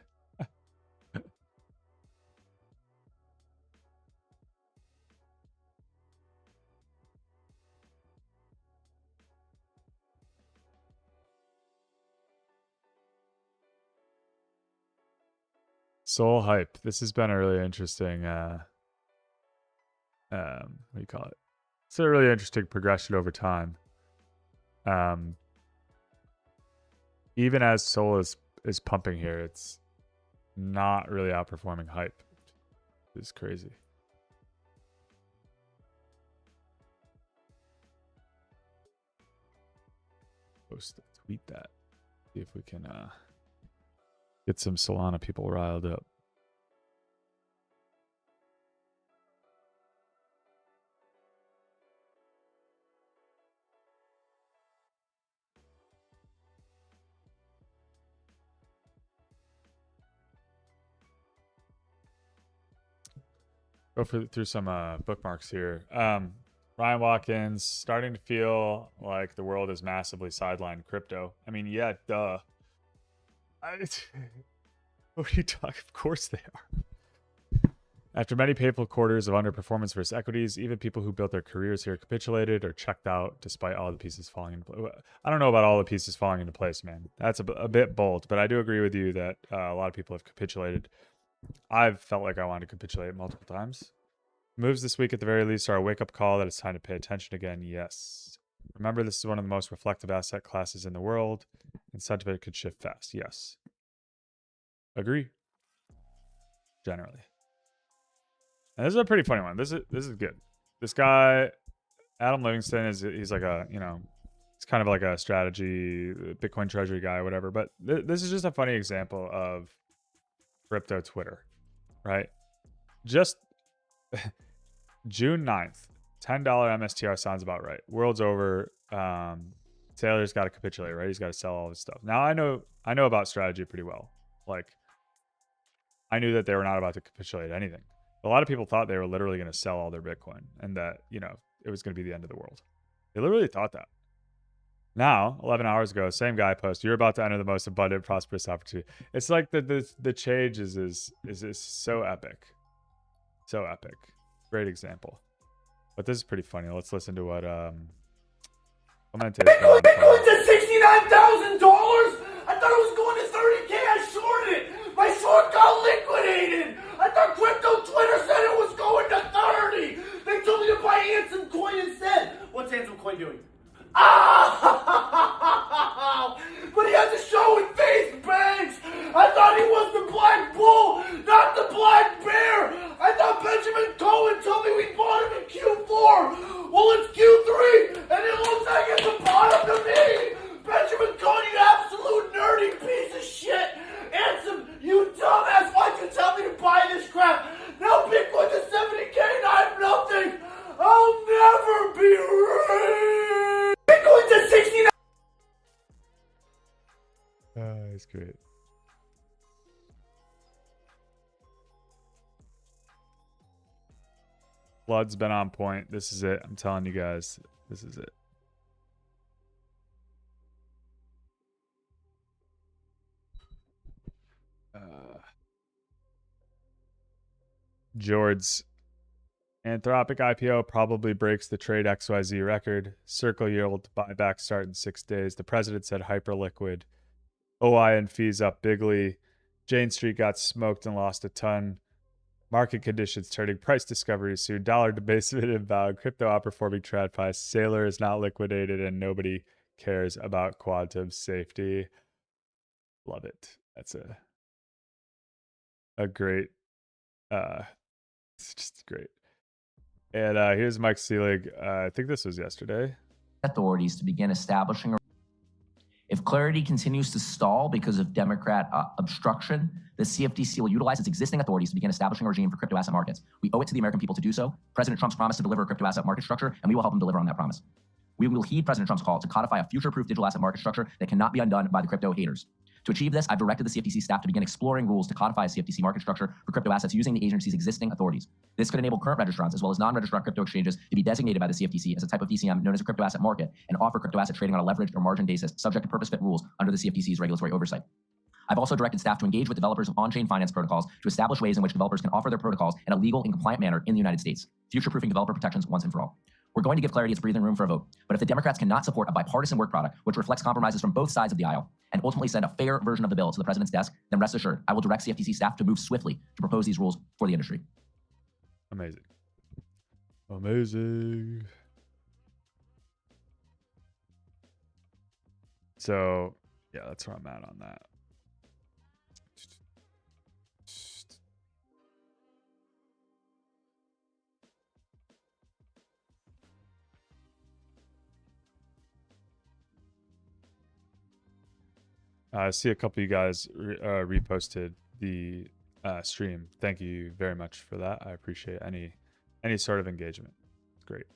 Soul hype. This has been a really interesting what do you call it? It's a really interesting progression over time. Even as Soul is pumping here, it's not really outperforming hype. It's crazy. Post tweet that. See if we can get some Solana people riled up. Go through some bookmarks here. Ryan Watkins, starting to feel like the world is massively sidelined crypto. I mean, yeah, duh. What are you talking? Of course they are. After many painful quarters of underperformance versus equities, even people who built their careers here capitulated or checked out despite all the pieces falling into place. I don't know about all the pieces falling into place, man. That's a bit bold, but I do agree with you that a lot of people have capitulated. I've felt like I wanted to capitulate multiple times. Moves this week at the very least are a wake-up call that it's time to pay attention again. Yes. Remember, this is one of the most reflective asset classes in the world, and sentiment could shift fast. Yes. Agree. Generally. And this is a pretty funny one. This is good. This guy, Adam Livingston, he's like a, you know, it's kind of like a strategy, Bitcoin treasury guy or whatever. But this is just a funny example of crypto Twitter, right? Just June 9th, $10 MSTR sounds about right. World's over. Taylor's got to capitulate, right? He's got to sell all his stuff. Now I know about strategy pretty well. Like, I knew that they were not about to capitulate anything. A lot of people thought they were literally going to sell all their Bitcoin and that, you know, it was going to be the end of the world. They literally thought that. Now, 11 hours ago, same guy posts, "You're about to enter the most abundant, prosperous opportunity." It's like the change is so epic. So epic. Great example. But this is pretty funny. Let's listen to what Bitcoin's at $69,000. I thought it was going to 30K. I shorted it. My short got liquidated. I thought crypto Twitter said it was going to 30. They told me to buy Ansem Coin instead. What's Ansem Coin doing? Ah! But he has a show with face bangs. I thought he was the black bull, not the black bear. I thought Benjamin Cohen told me we bought him in Q4. Well, it's Q3, and it looks like it's a bottom to me. Benjamin Cohen, you absolute nerdy piece of shit. Ansem, you dumbass, why'd you tell me to buy this crap? Now Bitcoin's at 70K and I have nothing. I'll never be rich. Bitcoin's at 69. That's great. Flood's been on point. This is it. I'm telling you guys, this is it. Jord's Anthropic IPO probably breaks the trade XYZ record. Circle yield buyback start in 6 days. The president said hyperliquid. OIN fees up bigly. Jane Street got smoked and lost a ton. Market conditions turning. Price discovery soon. Dollar debasement inbound. Crypto outperforming TradFi. Sailor is not liquidated and nobody cares about quantum safety. Love it. That's a great it's just great. And here's Mike Seelig. I think this was yesterday. Authorities to begin establishing. If clarity continues to stall because of Democrat obstruction, the CFTC will utilize its existing authorities to begin establishing a regime for crypto asset markets. We owe it to the American people to do so. President Trump's promised to deliver a crypto asset market structure, and we will help him deliver on that promise. We will heed President Trump's call to codify a future-proof digital asset market structure that cannot be undone by the crypto haters. To achieve this, I've directed the CFTC staff to begin exploring rules to codify a CFTC market structure for crypto assets using the agency's existing authorities. This could enable current registrants as well as non-registrant crypto exchanges to be designated by the CFTC as a type of DCM known as a crypto asset market and offer crypto asset trading on a leveraged or margin basis subject to purpose-fit rules under the CFTC's regulatory oversight. I've also directed staff to engage with developers of on-chain finance protocols to establish ways in which developers can offer their protocols in a legal and compliant manner in the United States, future-proofing developer protections once and for all. We're going to give clarity its breathing room for a vote, but if the Democrats cannot support a bipartisan work product which reflects compromises from both sides of the aisle and ultimately send a fair version of the bill to the president's desk, then rest assured, I will direct CFTC staff to move swiftly to propose these rules for the industry. Amazing. Amazing. So, yeah, that's where I'm at on that. I see a couple of you guys reposted the stream. Thank you very much for that. I appreciate any sort of engagement. It's great.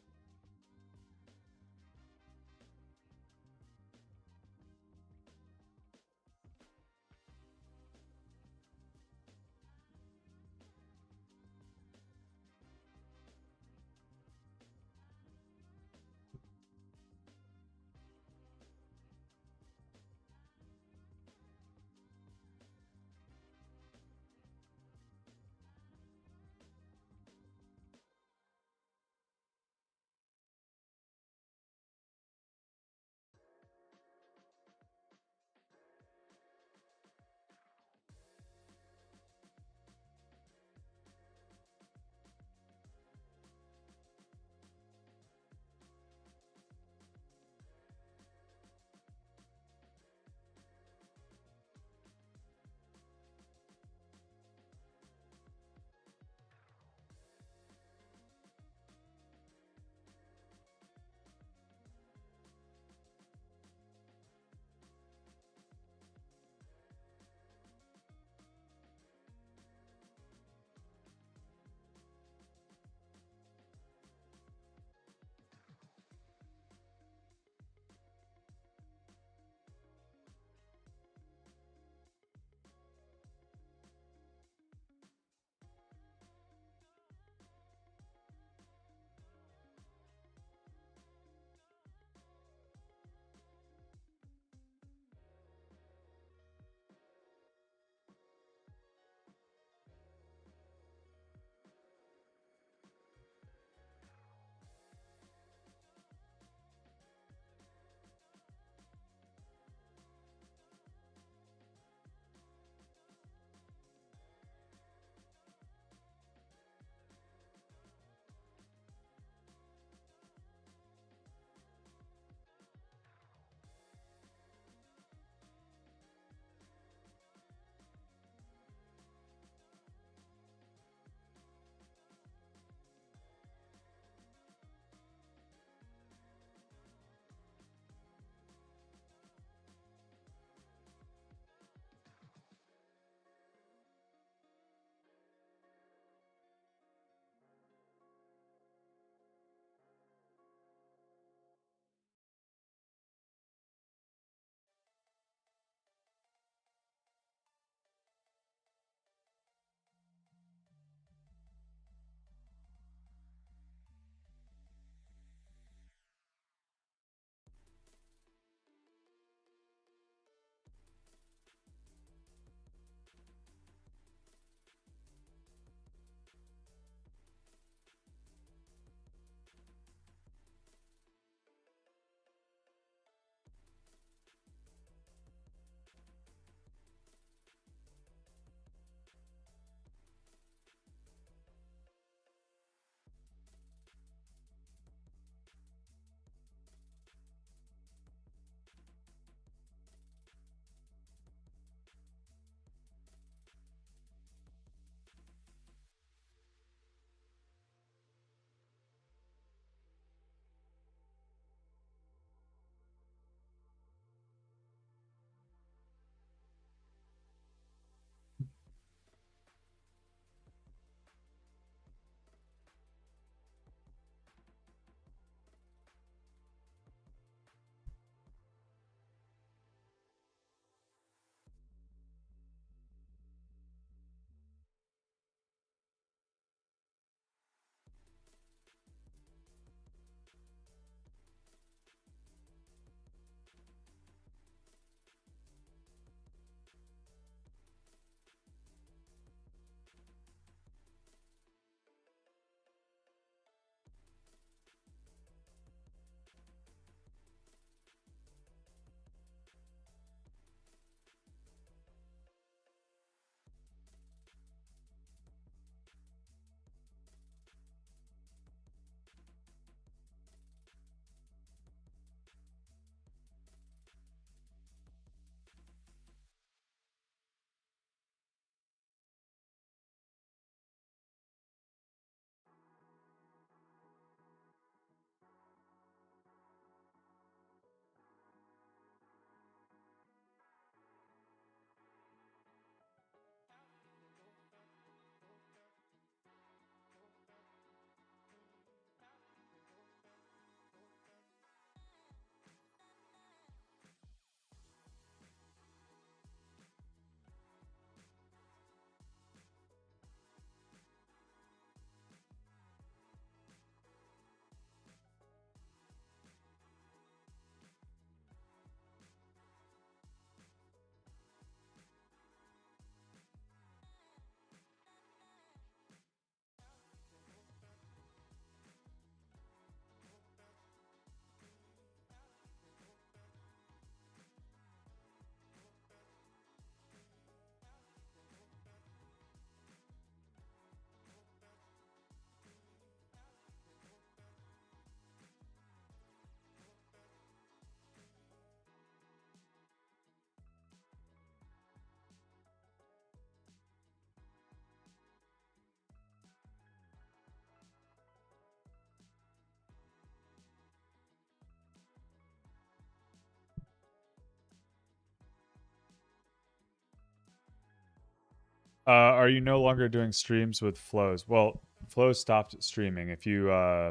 Are you no longer doing streams with Flows? Well, Flows stopped streaming. If you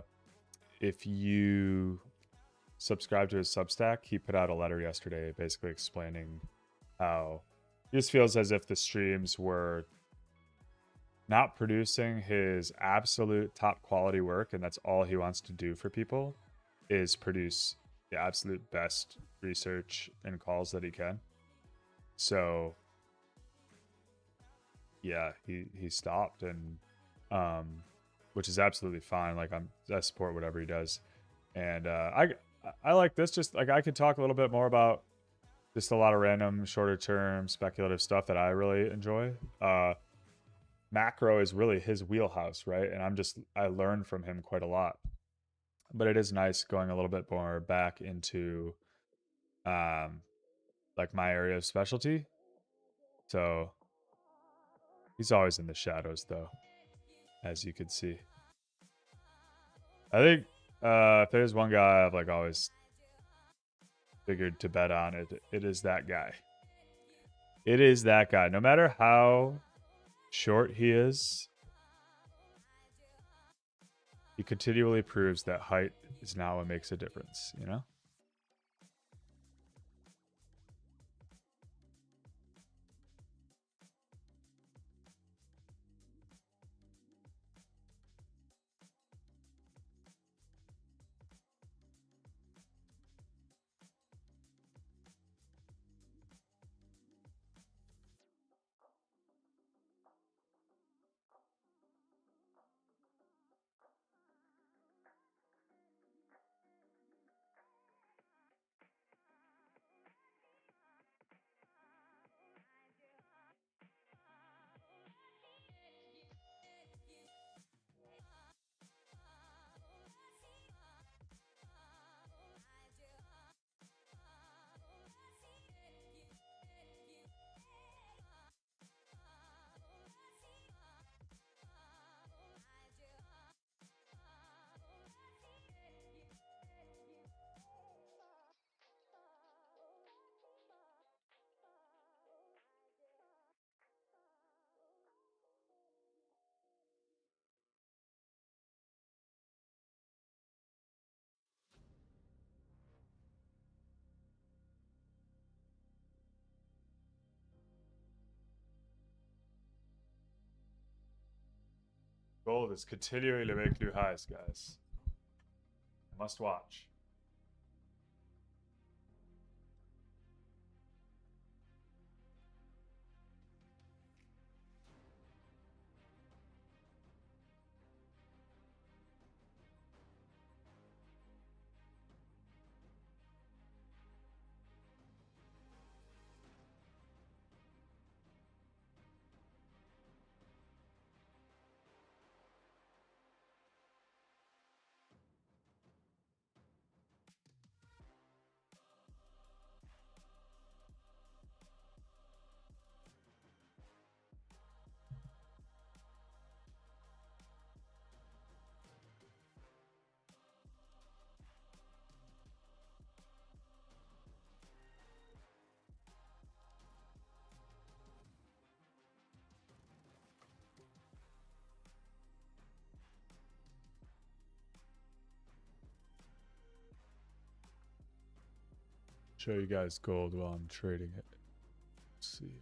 subscribe to his Substack, he put out a letter yesterday basically explaining how he just feels as if the streams were not producing his absolute top quality work, and that's all he wants to do for people is produce the absolute best research and calls that he can. So yeah, he stopped, and which is absolutely fine. Like I support whatever he does, and I like this. Just like I could talk a little bit more about just a lot of random shorter term speculative stuff that I really enjoy. Macro is really his wheelhouse, right? And I learned from him quite a lot. But it is nice going a little bit more back into like my area of specialty. So he's always in the shadows though, as you could see. I think if there's one guy I've like always figured to bet on, it is that guy. It is that guy. No matter how short he is, he continually proves that height is not what makes a difference, you know? Gold is continuing to make new highs, guys. Must watch. Show you guys gold while I'm trading it. Let's see.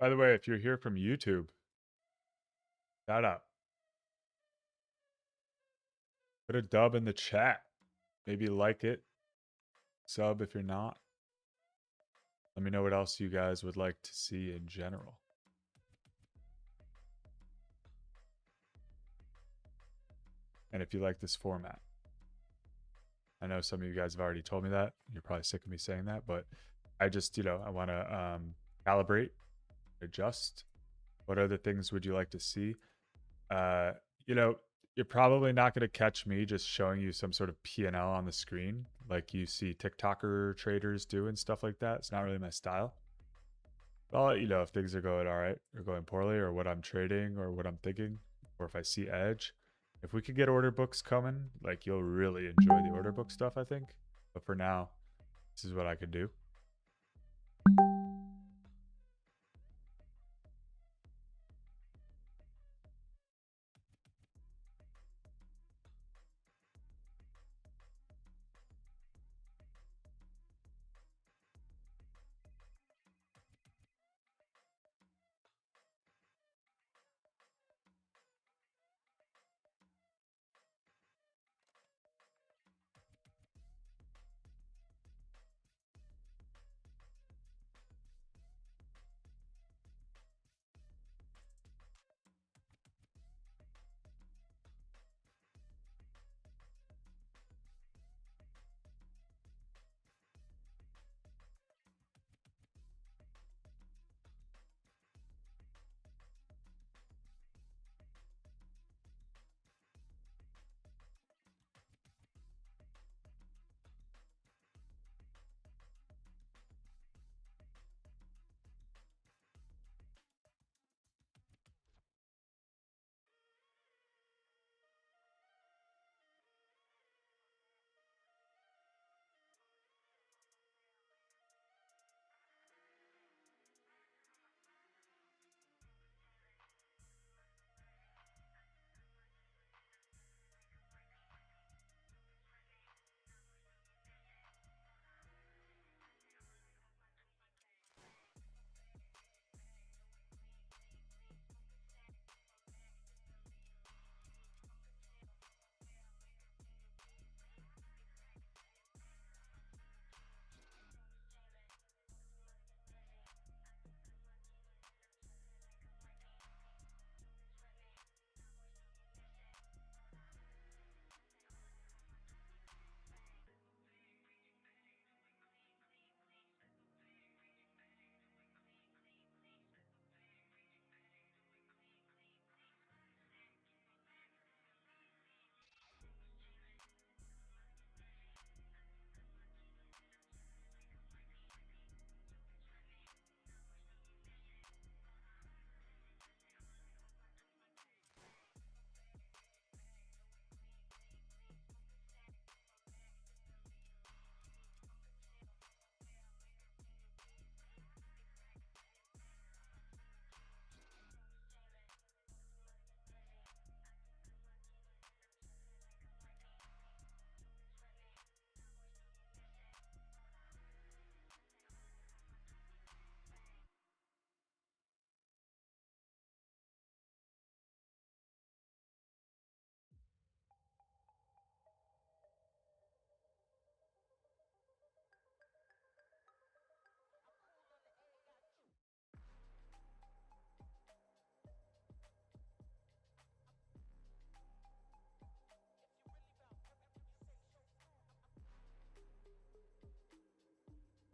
By the way, if you're here from YouTube, shout out. Put a dub in the chat. Maybe like it. Sub if you're not. Let me know what else you guys would like to see in general. And if you like this format. I know some of you guys have already told me that. You're probably sick of me saying that, but I just, I want to calibrate, adjust. What other things would you like to see? You're probably not going to catch me just showing you some sort of P&L on the screen like you see TikToker traders do and stuff like that. It's not really my style. But I'll let you know if things are going all right or going poorly or what I'm trading or what I'm thinking or if I see edge. If we could get order books coming, like you'll really enjoy the order book stuff, I think. But for now, this is what I could do.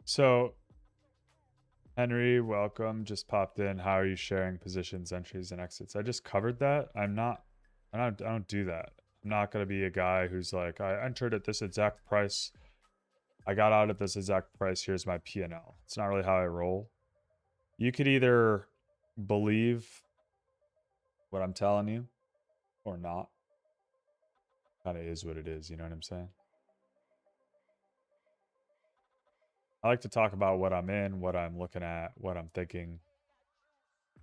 So, Henry, welcome. Just popped in. How are you sharing positions, entries, and exits? I just covered that. I don't do that. I'm not gonna be a guy who's like, I entered at this exact price. I got out at this exact price. Here's my P&L. It's not really how I roll. You could either believe what I'm telling you or not. Kind of is what it is. You know what I'm saying? I like to talk about what I'm in, what I'm looking at, what I'm thinking.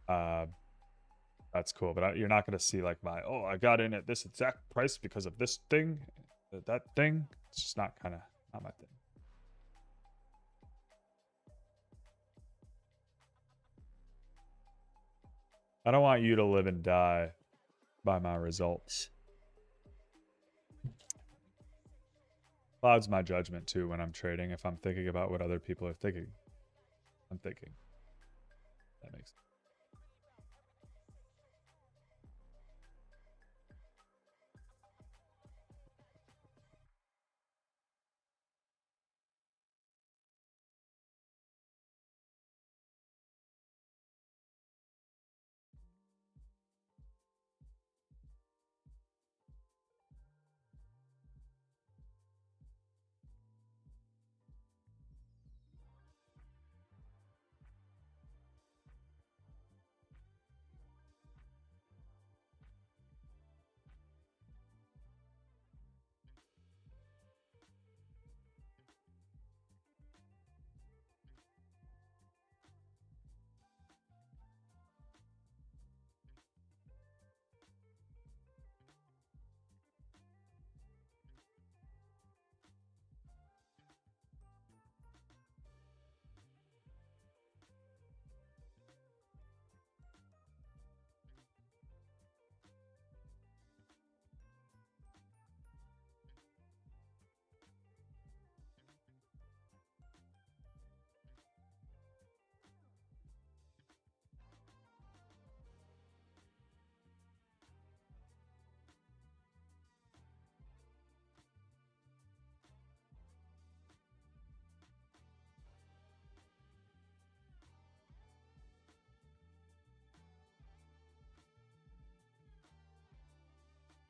That's cool, but you're not going to see like I got in at this exact price because of this thing, that thing. It's just not my thing. I don't want you to live and die by my results. Clouds my judgment too when I'm trading. If I'm thinking about what other people are thinking, I'm thinking. That makes sense.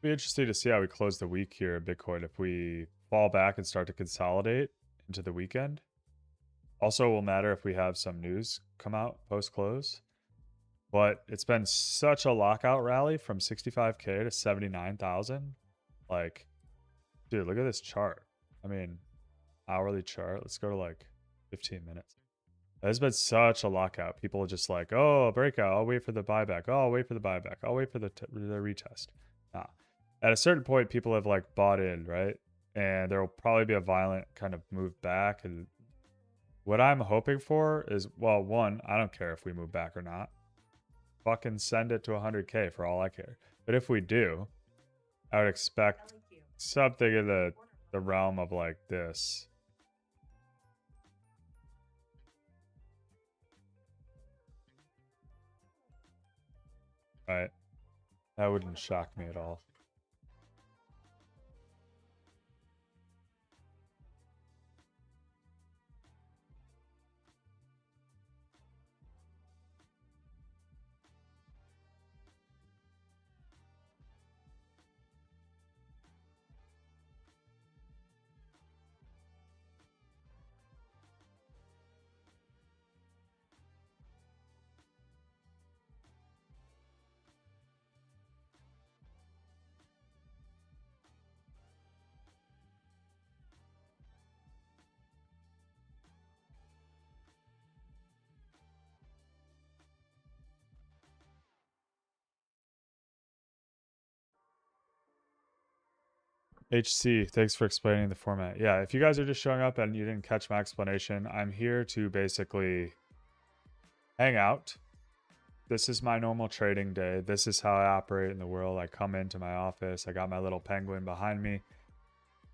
Be interesting to see how we close the week here at Bitcoin if we fall back and start to consolidate into the weekend. Also will matter if we have some news come out post close. But it's been such a lockout rally from 65K to 79,000. Like, dude, look at this chart. I mean, hourly chart. Let's go to like 15 minutes. There's been such a lockout. People are just like, oh, breakout. I'll wait for the buyback. Oh, I'll wait for the buyback. I'll wait for the retest. Nah. At a certain point, people have like bought in, right? And there will probably be a violent kind of move back. And what I'm hoping for is, well, one, I don't care if we move back or not. Fucking send it to 100K for all I care. But if we do, I would expect something in the realm of like this. Right? That wouldn't shock me at all. HC, thanks for explaining the format. Yeah, if you guys are just showing up and you didn't catch my explanation, I'm here to basically hang out. This is my normal trading day. This is how I operate in the world. I come into my office. I got my little penguin behind me.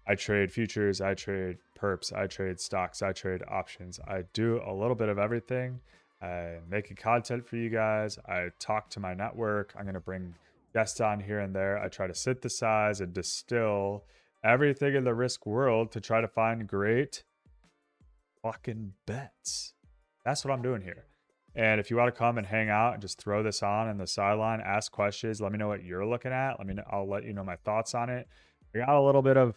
I trade futures. I trade perps. I trade stocks. I trade options. I do a little bit of everything. I'm making content for you guys. I talk to my network. I'm going to bring guests on here and there. I try to synthesize and distill everything in the risk world to try to find great fucking bets. That's what I'm doing here. And if you want to come and hang out and just throw this on in the sideline, ask questions, let me know what you're looking at. I'll let you know my thoughts on it. I got a little bit of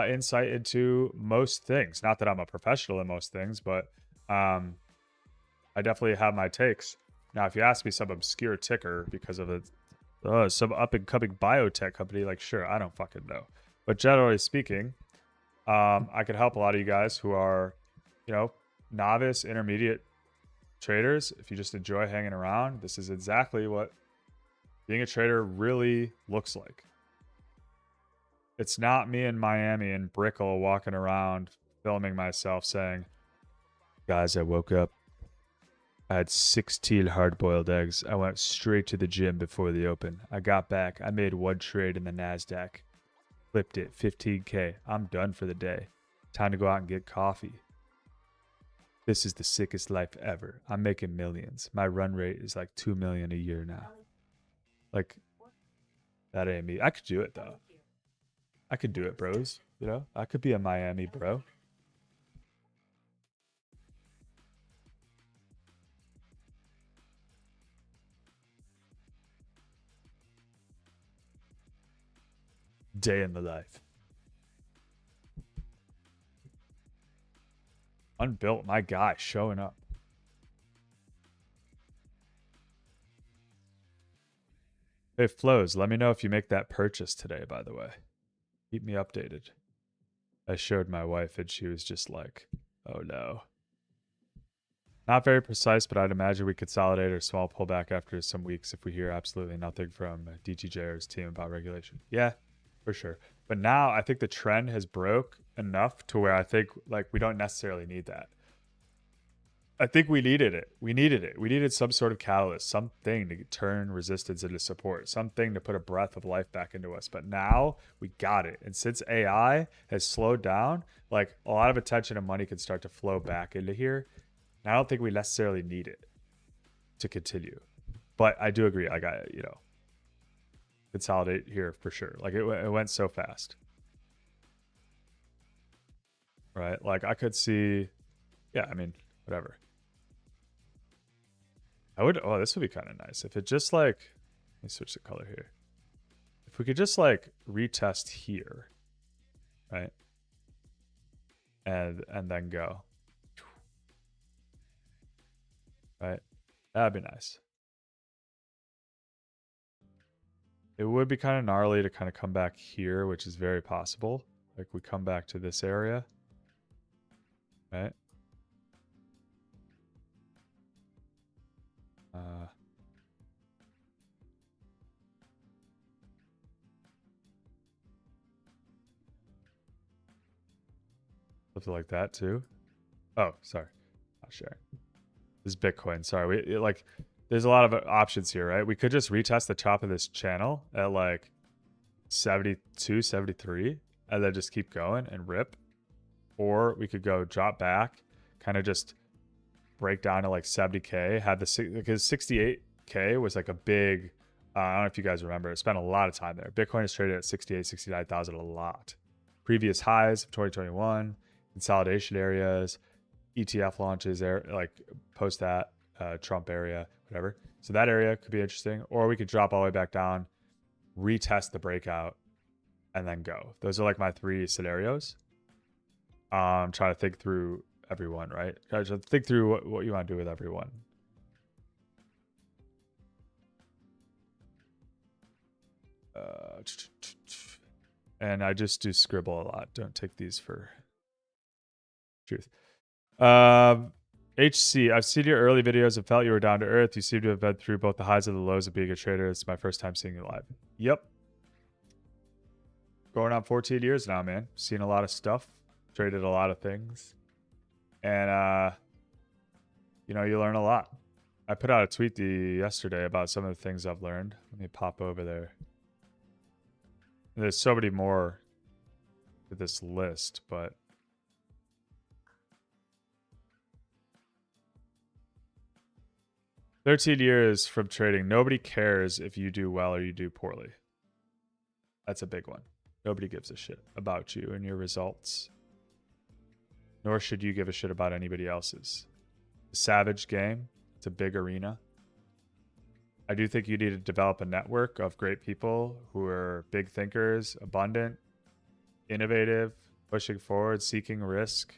insight into most things. Not that I'm a professional in most things, but I definitely have my takes. Now, if you ask me some obscure ticker because of some up and coming biotech company, like, sure, I don't fucking know. But generally speaking, I could help a lot of you guys who are, novice, intermediate traders. If you just enjoy hanging around, this is exactly what being a trader really looks like. It's not me in Miami in Brickell walking around filming myself saying, guys, I woke up I had 16 hard-boiled eggs. I went straight to the gym before the open. I got back. I made one trade in the NASDAQ. Flipped it. 15K. I'm done for the day. Time to go out and get coffee. This is the sickest life ever. I'm making millions. My run rate is like 2 million a year now. Like, that ain't me. I could do it, though. I could do it, bros. You know? I could be a Miami bro. Day in the life. Unbuilt, my guy showing up. Hey, Flows, let me know if you make that purchase today, by the way. Keep me updated. I showed my wife and she was just like, oh no. Not very precise, but I'd imagine we consolidate or small pullback after some weeks if we hear absolutely nothing from DTJ or his team about regulation. Yeah, for sure. But now I think the trend has broke enough to where I think like we don't necessarily need that. I think we needed it. We needed it. We needed some sort of catalyst, something to turn resistance into support, something to put a breath of life back into us. But now we got it. And since AI has slowed down, like a lot of attention and money can start to flow back into here. And I don't think we necessarily need it to continue. But I do agree. Like consolidate here for sure. Like it went so fast. Right? Like I could see, yeah, I mean, whatever. This would be kind of nice. If it just like, let me switch the color here. If we could just like retest here, right? And then go. Right? That'd be nice. It would be kind of gnarly to kind of come back here, which is very possible. Like we come back to this area, right? Something like that too. Oh, sorry, not sharing. This is Bitcoin. Sorry, there's a lot of options here, right? We could just retest the top of this channel at like 72, 73, and then just keep going and rip. Or we could go drop back, kind of just break down to like 70K, have because 68K was like a big, I don't know if you guys remember, it spent a lot of time there. Bitcoin is traded at 68, 69,000 a lot. Previous highs of 2021, consolidation areas, ETF launches there, like post that, Trump area, whatever. So that area could be interesting. Or we could drop all the way back down, retest the breakout, and then go. Those are like my three scenarios. Trying to think through everyone, right? Guys, think through what you want to do with everyone. And I just do scribble a lot. Don't take these for truth. HC, I've seen your early videos and felt you were down to earth. You seem to have been through both the highs and the lows of being a trader. It's my first time seeing you live. Yep. Going on 14 years now, man. Seen a lot of stuff. Traded a lot of things. And, you learn a lot. I put out a tweet yesterday about some of the things I've learned. Let me pop over there. There's so many more to this list, but... "13 years from trading. Nobody cares if you do well or you do poorly." That's a big one. Nobody gives a shit about you and your results. Nor should you give a shit about anybody else's. The Savage game. It's a big arena. I do think you need to develop a network of great people who are big thinkers, abundant, innovative, pushing forward, seeking risk.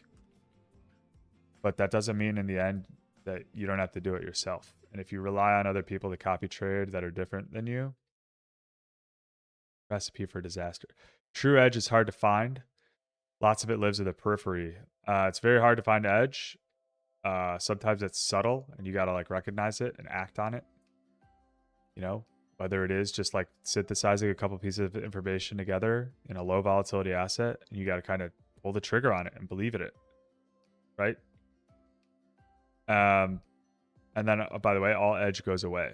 But that doesn't mean in the end that you don't have to do it yourself. And if you rely on other people to copy trade that are different than you, recipe for disaster. True edge is hard to find. Lots of it lives in the periphery. It's very hard to find edge. Sometimes it's subtle and you got to like recognize it and act on it. Whether it is just like synthesizing a couple pieces of information together in a low volatility asset, and you got to kind of pull the trigger on it and believe in it. Right? And then, by the way, all edge goes away.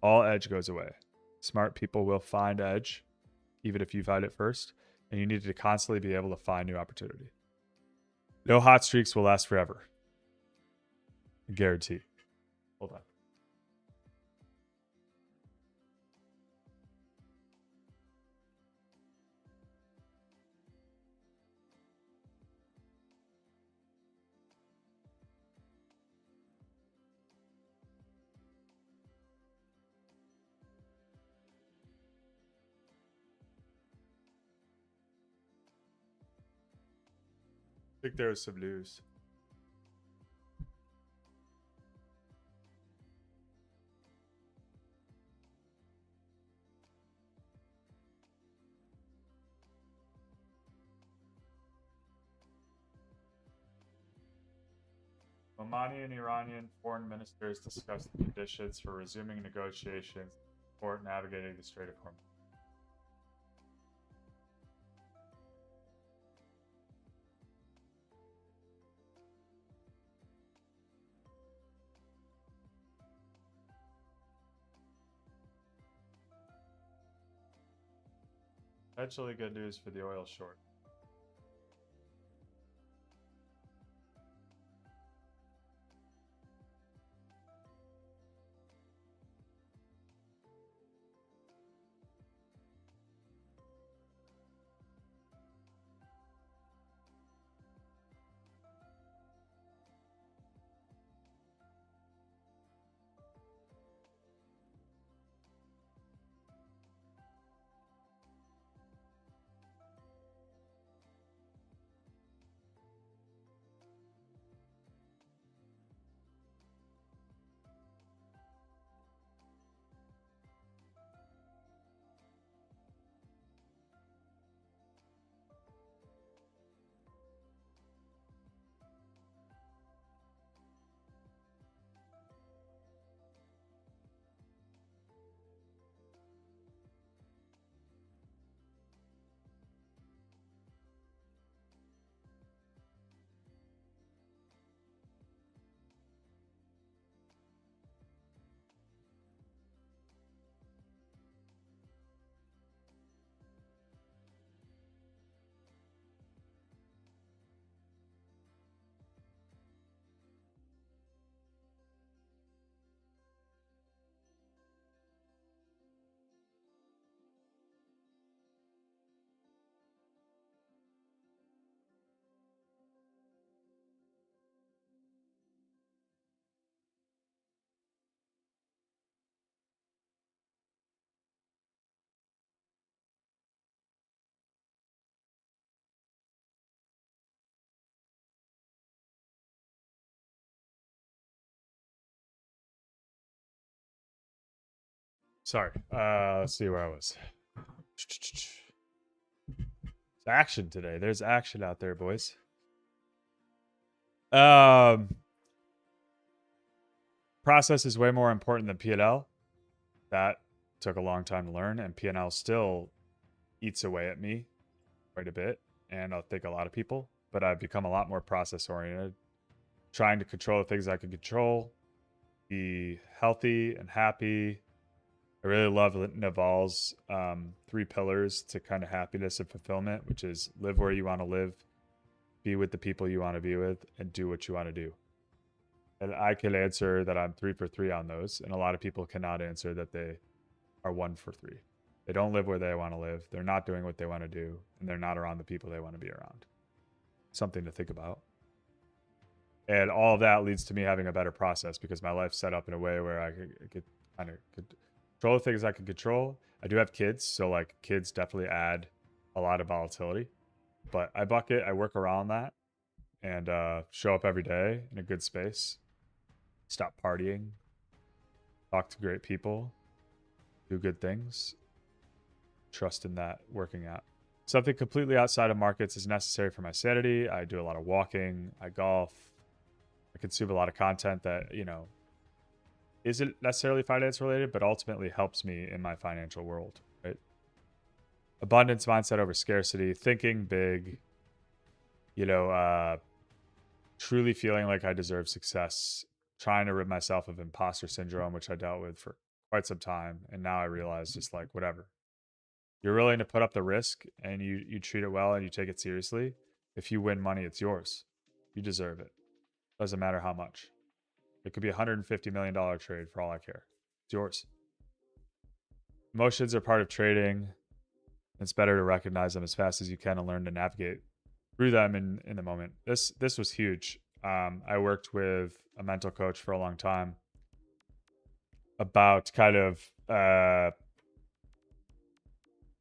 All edge goes away. Smart people will find edge, even if you find it first. And you need to constantly be able to find new opportunity. No hot streaks will last forever. Guarantee. Hold on. I think there was some news. Omani and Iranian foreign ministers discussed the conditions for resuming negotiations for navigating the Strait of Hormuz. Potentially good news for the oil short. Sorry. Let's see where I was. It's action today. There's action out there, boys. Process is way more important than P&L. That took a long time to learn, and P&L still eats away at me quite a bit, and I think a lot of people. But I've become a lot more process oriented, trying to control the things I can control, be healthy and happy. I really love Naval's 3 pillars to kind of happiness and fulfillment, which is live where you want to live, be with the people you want to be with, and do what you want to do. And I can answer that I'm 3 for 3 on those, and a lot of people cannot answer that they are 1 for 3. They don't live where they want to live. They're not doing what they want to do, and they're not around the people they want to be around. Something to think about. And all of that leads to me having a better process because my life's set up in a way where I could kind of control the things I can control. I do have kids, so like kids definitely add a lot of volatility. But I bucket, I work around that, and show up every day in a good space. Stop partying. Talk to great people. Do good things. Trust in that working out. Something completely outside of markets is necessary for my sanity. I do a lot of walking. I golf. I consume a lot of content that, you know, isn't necessarily finance related, but ultimately helps me in my financial world, right? Abundance mindset over scarcity, thinking big, you know, truly feeling like I deserve success trying to rid myself of imposter syndrome, which I dealt with for quite some time. And now I realize just like, whatever. You're willing to put up the risk and you treat it well and you take it seriously. If you win money, it's yours. You deserve it. Doesn't matter how much. It could be $150 million trade for all I care. It's yours. Emotions are part of trading. It's better to recognize them as fast as you can and learn to navigate through them in the moment. This was huge. I worked with a mental coach for a long time about kind of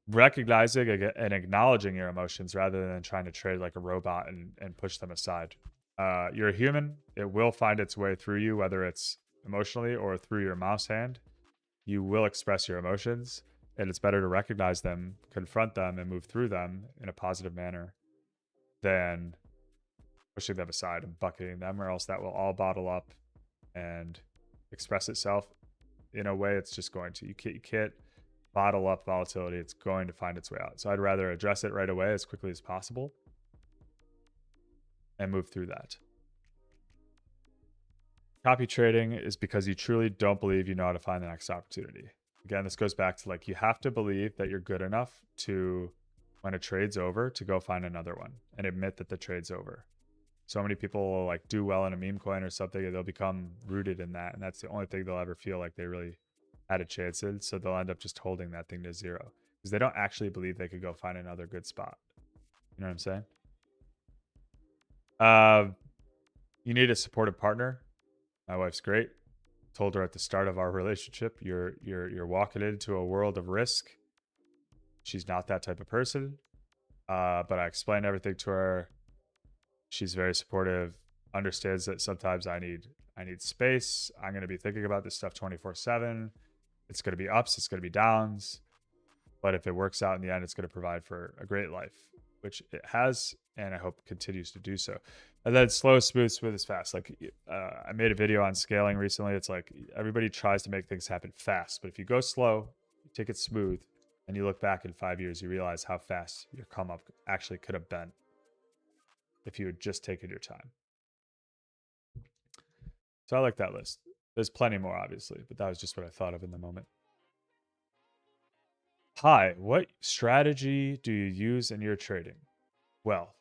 recognizing and acknowledging your emotions rather than trying to trade like a robot and push them aside. You're a human. It will find its way through you, whether it's emotionally or through your mouse hand. You will express your emotions, and it's better to recognize them, confront them, and move through them in a positive manner than pushing them aside and bucketing them, or else that will all bottle up and express itself in a way it's just going to. You can't bottle up volatility. It's going to find its way out. So I'd rather address it right away as quickly as possible and move through that. Copy trading is because you truly don't believe you know how to find the next opportunity. Again, this goes back to like, you have to believe that you're good enough to, when a trade's over, to go find another one and admit that the trade's over. So many people will like do well in a meme coin or something and they'll become rooted in that. And that's the only thing they'll ever feel like they really had a chance in. So they'll end up just holding that thing to zero because they don't actually believe they could go find another good spot. You know what I'm saying? You need a supportive partner. My wife's great. Told her at the start of our relationship, you're walking into a world of risk. She's not that type of person. But I explained everything to her. She's very supportive, understands that sometimes I need space. I'm going to be thinking about this stuff 24/7. It's going to be ups, it's going to be downs. But if it works out in the end, it's going to provide for a great life, which it has, and I hope continues to do so. And then slow, smooth is fast. Like I made a video on scaling recently. It's like everybody tries to make things happen fast, but if you go slow, you take it smooth, and you look back in 5 years, you realize how fast your come up actually could have been if you had just taken your time. So I like that list. There's plenty more, obviously, but that was just what I thought of in the moment. Hi, what strategy do you use in your trading? Well,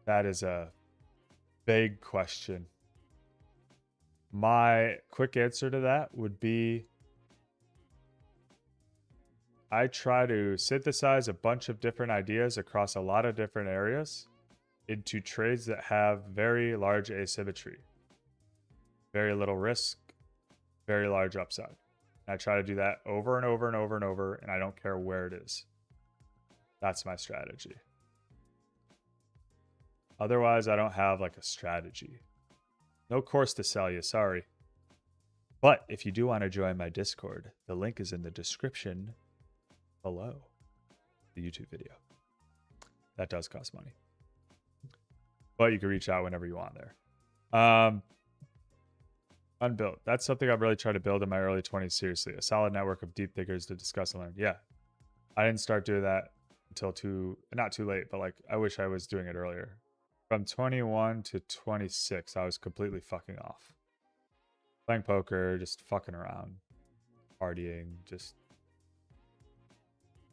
that is a big question. My quick answer to that would be I try to synthesize a bunch of different ideas across a lot of different areas into trades that have very large asymmetry, very little risk, very large upside. And I try to do that over and over and over and over, and I don't care where it is. That's my strategy. Otherwise, I don't have like a strategy. No course to sell you, sorry. But if you do want to join my Discord, the link is in the description below the YouTube video. That does cost money. But you can reach out whenever you want there. Unbuilt. That's something I've really tried to build in my early 20s seriously. A solid network of deep thinkers to discuss and learn. Yeah. I didn't start doing that until not too late, but like I wish I was doing it earlier. From 21 to 26, I was completely fucking off. Playing poker, just fucking around, partying, just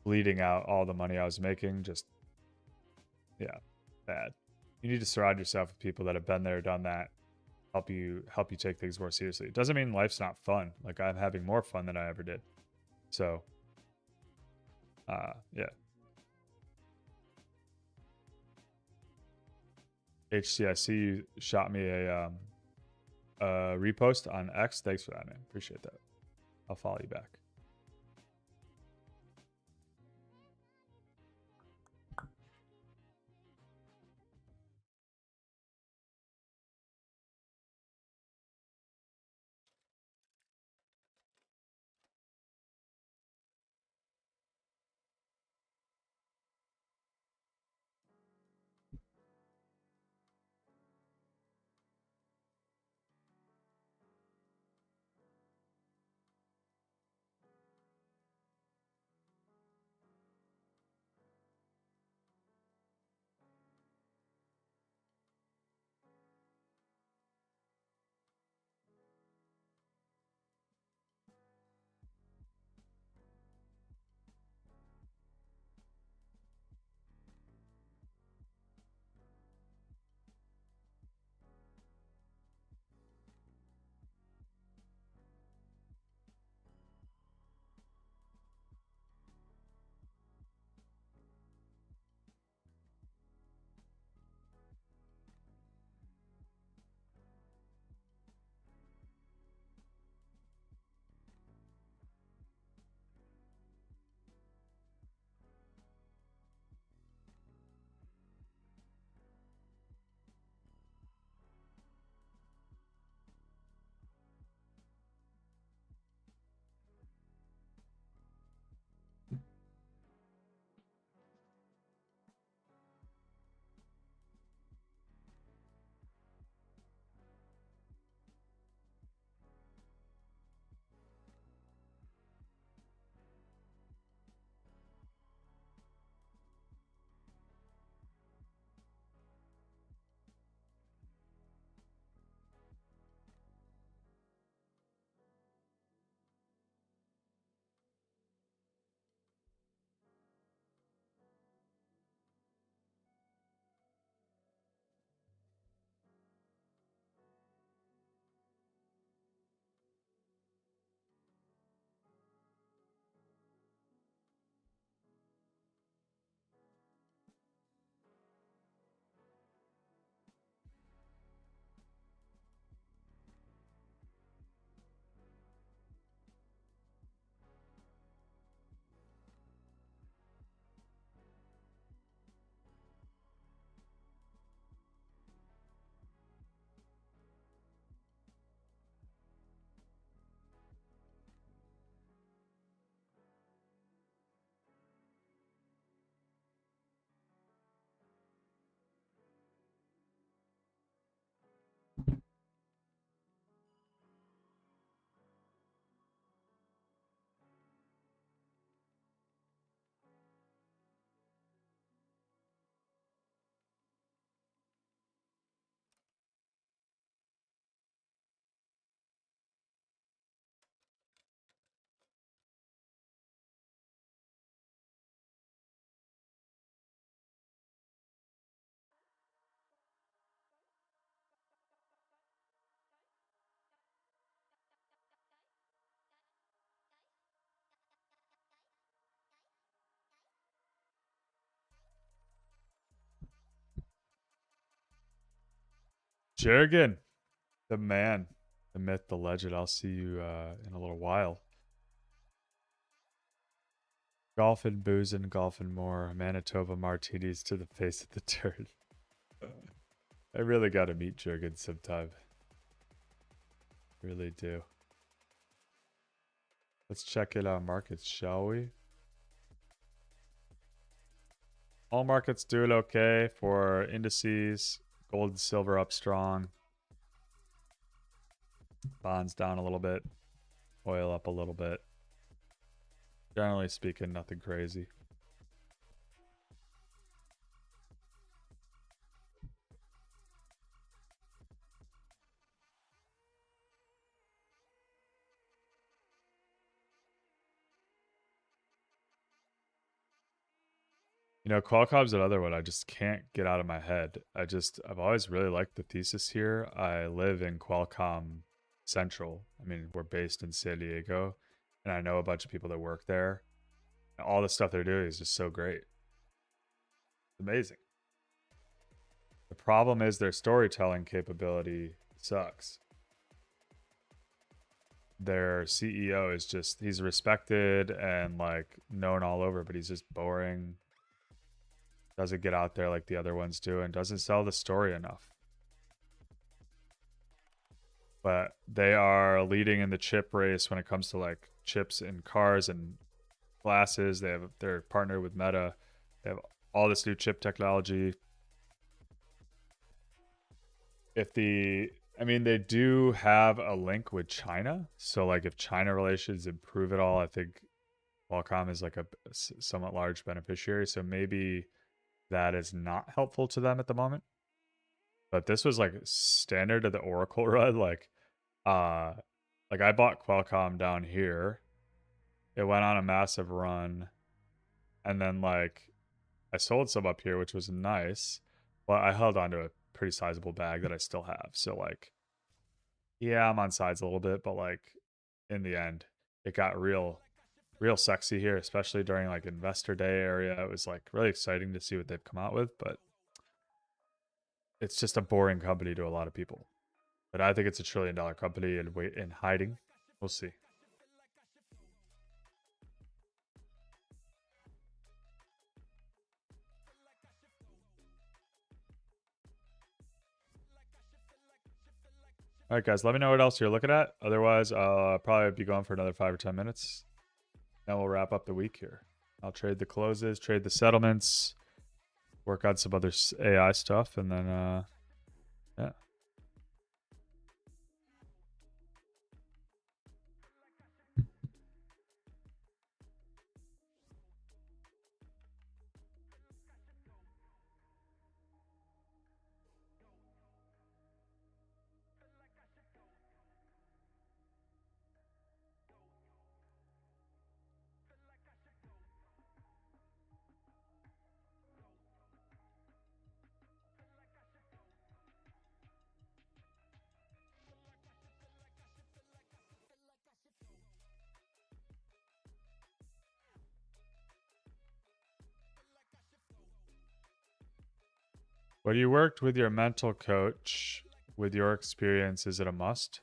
bleeding out all the money I was making. Just, yeah, bad. You need to surround yourself with people that have been there, done that, help you take things more seriously. It doesn't mean life's not fun. Like I'm having more fun than I ever did. So, yeah. HCIC, you shot me a repost on X. Thanks for that, man. Appreciate that. I'll follow you back. Jurgen, the man, the myth, the legend. I'll see you in a little while. Golfing, boozing, golfing more. Manitoba martinis to the face of the dirt. I really got to meet Jurgen sometime. Really do. Let's check in on markets, shall we? All markets doing okay for indices. Gold and silver up strong. Bonds down a little bit. Oil up a little bit. Generally speaking, nothing crazy. You know, Qualcomm's another one I just can't get out of my head. I've always really liked the thesis here. I live in Qualcomm Central. I mean, we're based in San Diego, and I know a bunch of people that work there. All the stuff they're doing is just so great. It's amazing. The problem is their storytelling capability sucks. Their CEO is just, he's respected and like known all over, but he's just boring. Doesn't get out there like the other ones do and doesn't sell the story enough. But they are leading in the chip race when it comes to like chips in cars and glasses. They're partnered with Meta. They have all this new chip technology. They do have a link with China. So like if China relations improve at all, I think Qualcomm is like a somewhat large beneficiary. So maybe that is not helpful to them at the moment. But this was like standard of the Oracle run. Like I bought Qualcomm down here. It went on a massive run. And then like I sold some up here, which was nice. But I held on to a pretty sizable bag that I still have. So like, yeah, I'm on sides a little bit, but like in the end, it got real sexy here, especially during like investor day area. It was like really exciting to see what they've come out with, but it's just a boring company to a lot of people. But I think it's $1 trillion company in hiding. We'll see. All right, guys, let me know what else you're looking at. Otherwise, I'll probably be going for another 5 or 10 minutes. Then we'll wrap up the week here. I'll trade the closes, trade the settlements, work on some other AI stuff, and then, yeah. When you worked with your mental coach, with your experience, is it a must?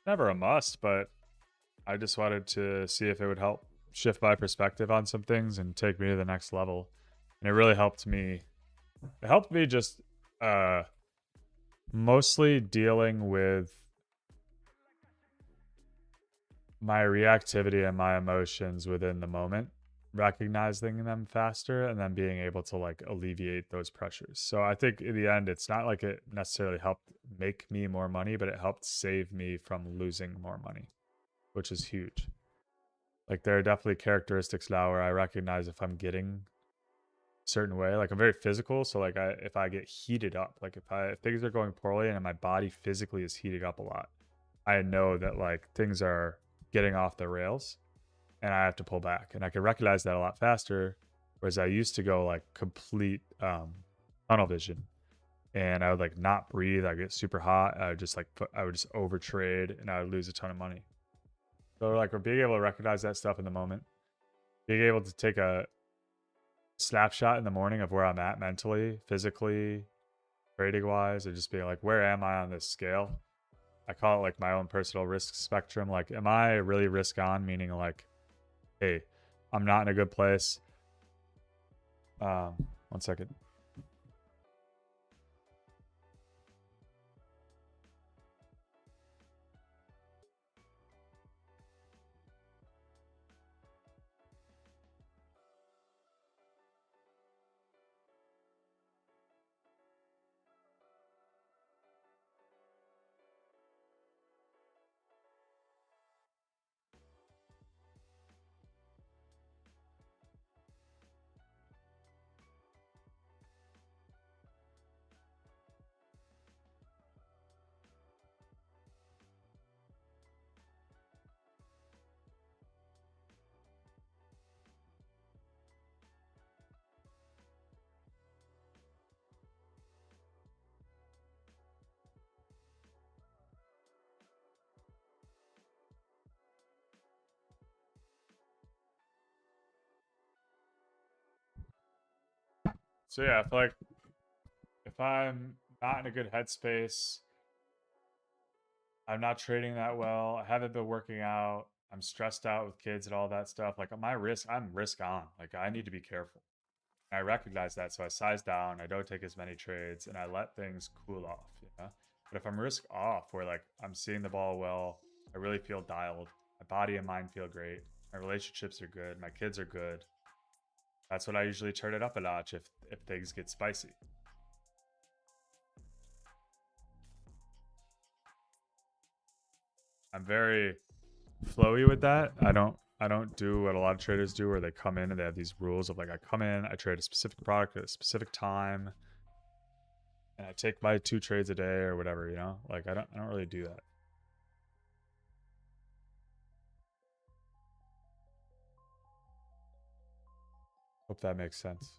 Never a must, but I just wanted to see if it would help shift my perspective on some things and take me to the next level. And it really helped me. It helped me just mostly dealing with my reactivity and my emotions within the moment, recognizing them faster, and then being able to like alleviate those pressures. So I think in the end, it's not like it necessarily helped make me more money, but it helped save me from losing more money, which is huge. Like there are definitely characteristics now where I recognize if I'm getting a certain way. Like I'm very physical, so like if I get heated up, like if things are going poorly and my body physically is heating up a lot, I know that like things are getting off the rails and I have to pull back. And I can recognize that a lot faster. Whereas I used to go like complete tunnel vision and I would like not breathe. I get super hot. I would just over trade and I would lose a ton of money. So like we're being able to recognize that stuff in the moment, being able to take a snapshot in the morning of where I'm at mentally, physically, trading wise, and just being like, where am I on this scale? I call it like my own personal risk spectrum. Like, am I really risk on? Meaning like, hey, I'm not in a good place. 1 second. So yeah, I feel like if I'm not in a good headspace, I'm not trading that well, I haven't been working out, I'm stressed out with kids and all that stuff. Like I'm risk on. Like I need to be careful. I recognize that, so I size down. I don't take as many trades, and I let things cool off. You know. But if I'm risk off, where like I'm seeing the ball well, I really feel dialed. My body and mind feel great. My relationships are good. My kids are good. That's when I usually turn it up a notch if things get spicy. I'm very flowy with that. I don't do what a lot of traders do where they come in and they have these rules of like I come in, I trade a specific product at a specific time, and I take my 2 trades a day or whatever, you know? Like I don't really do that. Hope that makes sense.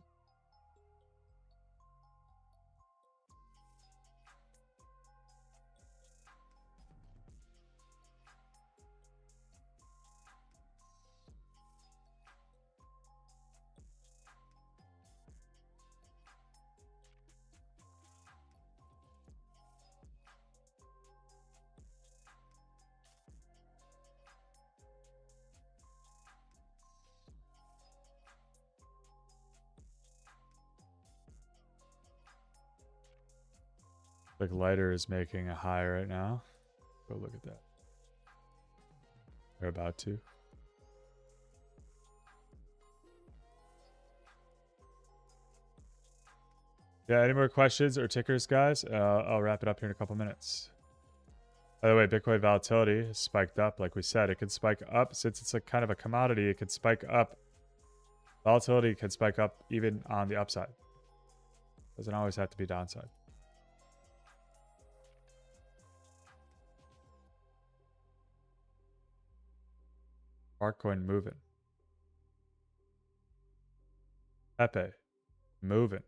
Like lighter is making a high right now. Go look at that. They're about to. Yeah, any more questions or tickers, guys? I'll wrap it up here in a couple minutes. By the way, Bitcoin volatility has spiked up. Like we said, it can spike up since it's a kind of a commodity. It can spike up. Volatility can spike up even on the upside. Doesn't always have to be downside. Altcoin moving. Pepe moving.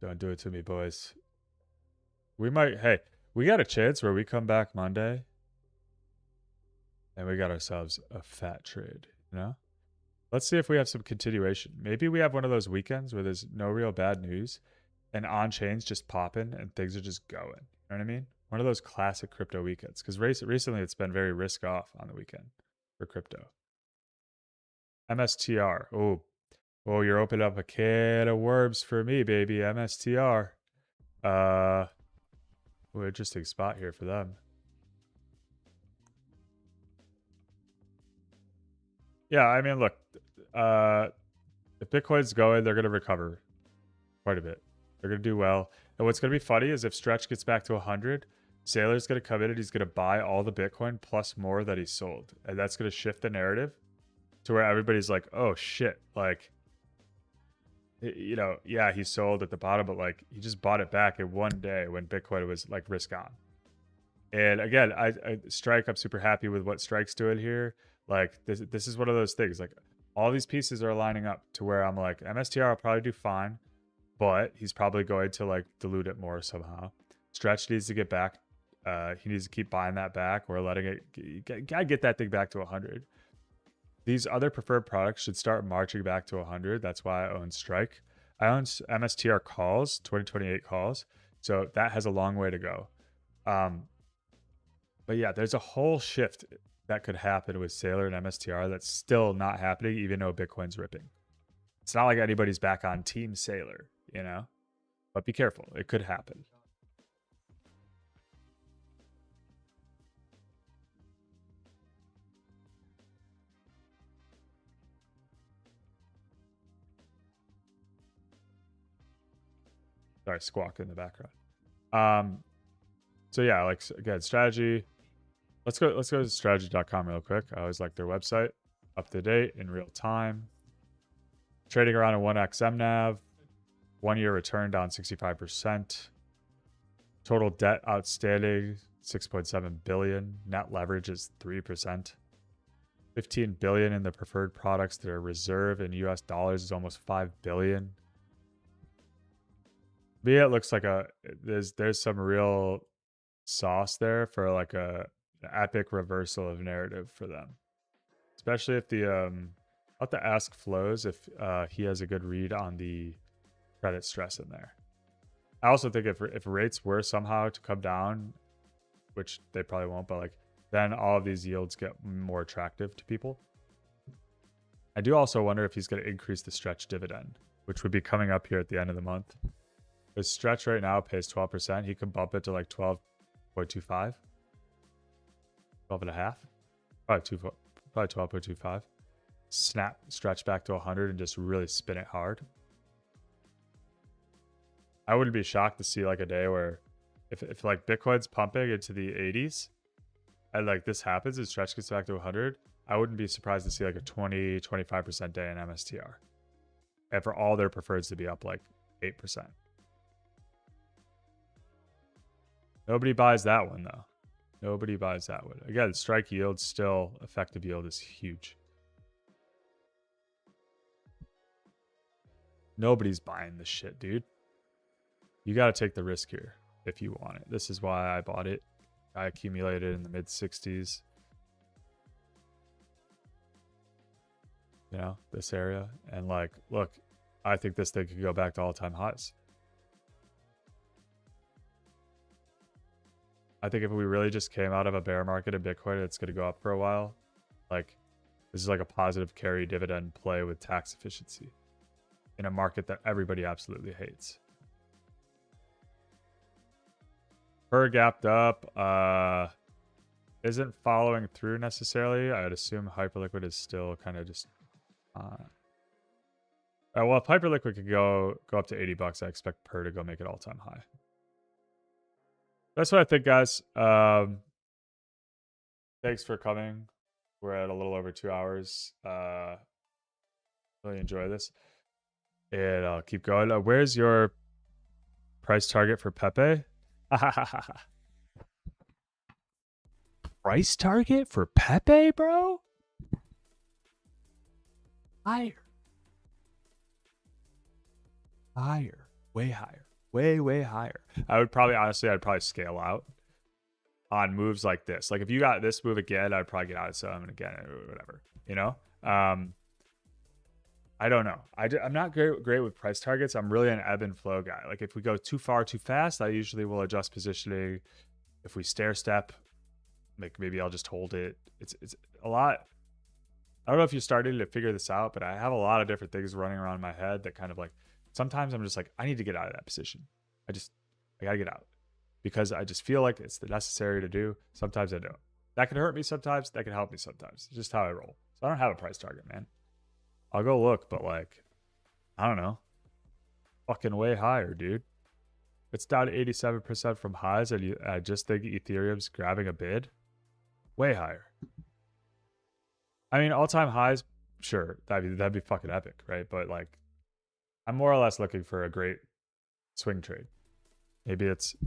Don't do it to me, boys. We might, hey, we got a chance where we come back Monday and we got ourselves a fat trade, you know? Let's see if we have some continuation. Maybe we have one of those weekends where there's no real bad news and on-chain's just popping and things are just going. You know what I mean? One of those classic crypto weekends. Because recently it's been very risk off on the weekend for crypto. MSTR. Oh, you're opening up a can of worms for me, baby. MSTR. Interesting spot here for them. Yeah, I mean, look, if Bitcoin's going, they're going to recover quite a bit. They're going to do well. And what's going to be funny is if Stretch gets back to 100, Sailor's going to come in and he's going to buy all the Bitcoin plus more that he sold. And that's going to shift the narrative to where everybody's like, oh, shit. Like, you know, yeah, he sold at the bottom, but like he just bought it back in one day when Bitcoin was like risk on. And again, I Strike, I'm super happy with what Strike's doing here. Like this is one of those things. Like all these pieces are lining up to where I'm like, MSTR will probably do fine, but he's probably going to like dilute it more somehow. Stretch needs to get back. He needs to keep buying that back or letting it. Gotta get that thing back to 100. These other preferred products should start marching back to 100. That's why I own Strike. I own MSTR calls, 2028 calls. So that has a long way to go. But yeah, there's a whole shift that could happen with Sailor and MSTR that's still not happening, even though Bitcoin's ripping. It's not like anybody's back on Team Sailor, you know? But be careful. It could happen. Sorry, squawk in the background. So yeah, like again, strategy. Let's go to strategy.com real quick. I always like their website. Up to date in real time. Trading around a 1x MNAV. 1 year return down 65%. Total debt outstanding 6.7 billion. Net leverage is 3%. 15 billion in the preferred products. Their reserve in US dollars is almost 5 billion. Me, it looks like there's some real sauce there for like a epic reversal of narrative for them, especially if the I'll have to ask Flows if he has a good read on the credit stress in there. I also think if rates were somehow to come down, which they probably won't, but like then all of these yields get more attractive to people. I do also wonder if he's going to increase the stretch dividend, which would be coming up here at the end of the month. His stretch right now pays 12%. He could bump it to like 12.25, 12.5, probably 12.25. Snap stretch back to 100 and just really spin it hard. I wouldn't be shocked to see like a day where if like Bitcoin's pumping into the 80s and like this happens and stretch gets back to 100, I wouldn't be surprised to see like a 20-25% day in MSTR. And for all their preferreds to be up like 8%. Nobody buys that one though. Nobody buys that one. Again, strike yield still, effective yield is huge. Nobody's buying this shit, dude. You got to take the risk here if you want it. This is why I bought it. I accumulated in the mid 60s. You know, this area. And like, look, I think this thing could go back to all-time highs. I think if we really just came out of a bear market in Bitcoin, it's going to go up for a while. Like, this is like a positive carry dividend play with tax efficiency in a market that everybody absolutely hates. Per gapped up, isn't following through necessarily. I'd assume Hyperliquid is still kind of just. Well, if Hyperliquid could go up to $80, I expect Per to go make it all-time high. That's what I think, guys. Thanks for coming. We're at a little over 2 hours. Really enjoy this. And I'll keep going. Where's your price target for Pepe? Price target for Pepe, bro? Higher. Higher. Way higher. Way higher. I'd probably scale out on moves like this. Like if you got this move again, I'd probably get out of some and again or whatever, you know? I don't know. I'm not great with price targets. I'm really an ebb and flow guy. Like if we go too far too fast, I usually will adjust positioning. If we stair step, like maybe I'll just hold it. It's a lot. I don't know if you're starting to figure this out, but I have a lot of different things running around my head that kind of like, sometimes I'm just like, I need to get out of that position. I gotta get out because I just feel like it's the necessary to do. Sometimes I don't. That can hurt me sometimes. That can help me sometimes. It's just how I roll. So I don't have a price target, man. I'll go look, but like, I don't know. Fucking way higher, dude. It's down 87% from highs, and I just think Ethereum's grabbing a bid. Way higher. I mean, all-time highs, sure, that'd be fucking epic, right? But like, I'm more or less looking for a great swing trade. Maybe it's a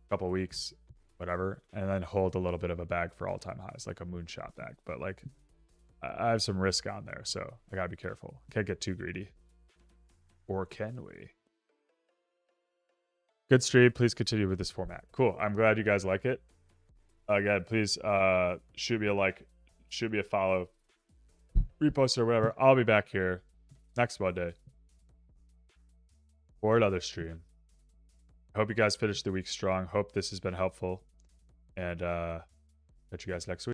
couple weeks, whatever, and then hold a little bit of a bag for all-time highs, like a moonshot bag. But like, I have some risk on there, so I gotta be careful. Can't get too greedy. Or can we? Good stream. Please continue with this format. Cool. I'm glad you guys like it. Again, please shoot me a like, shoot me a follow, repost or whatever. I'll be back here next Monday. or another stream. Hope you guys finished the week strong. Hope this has been helpful. And catch you guys next week.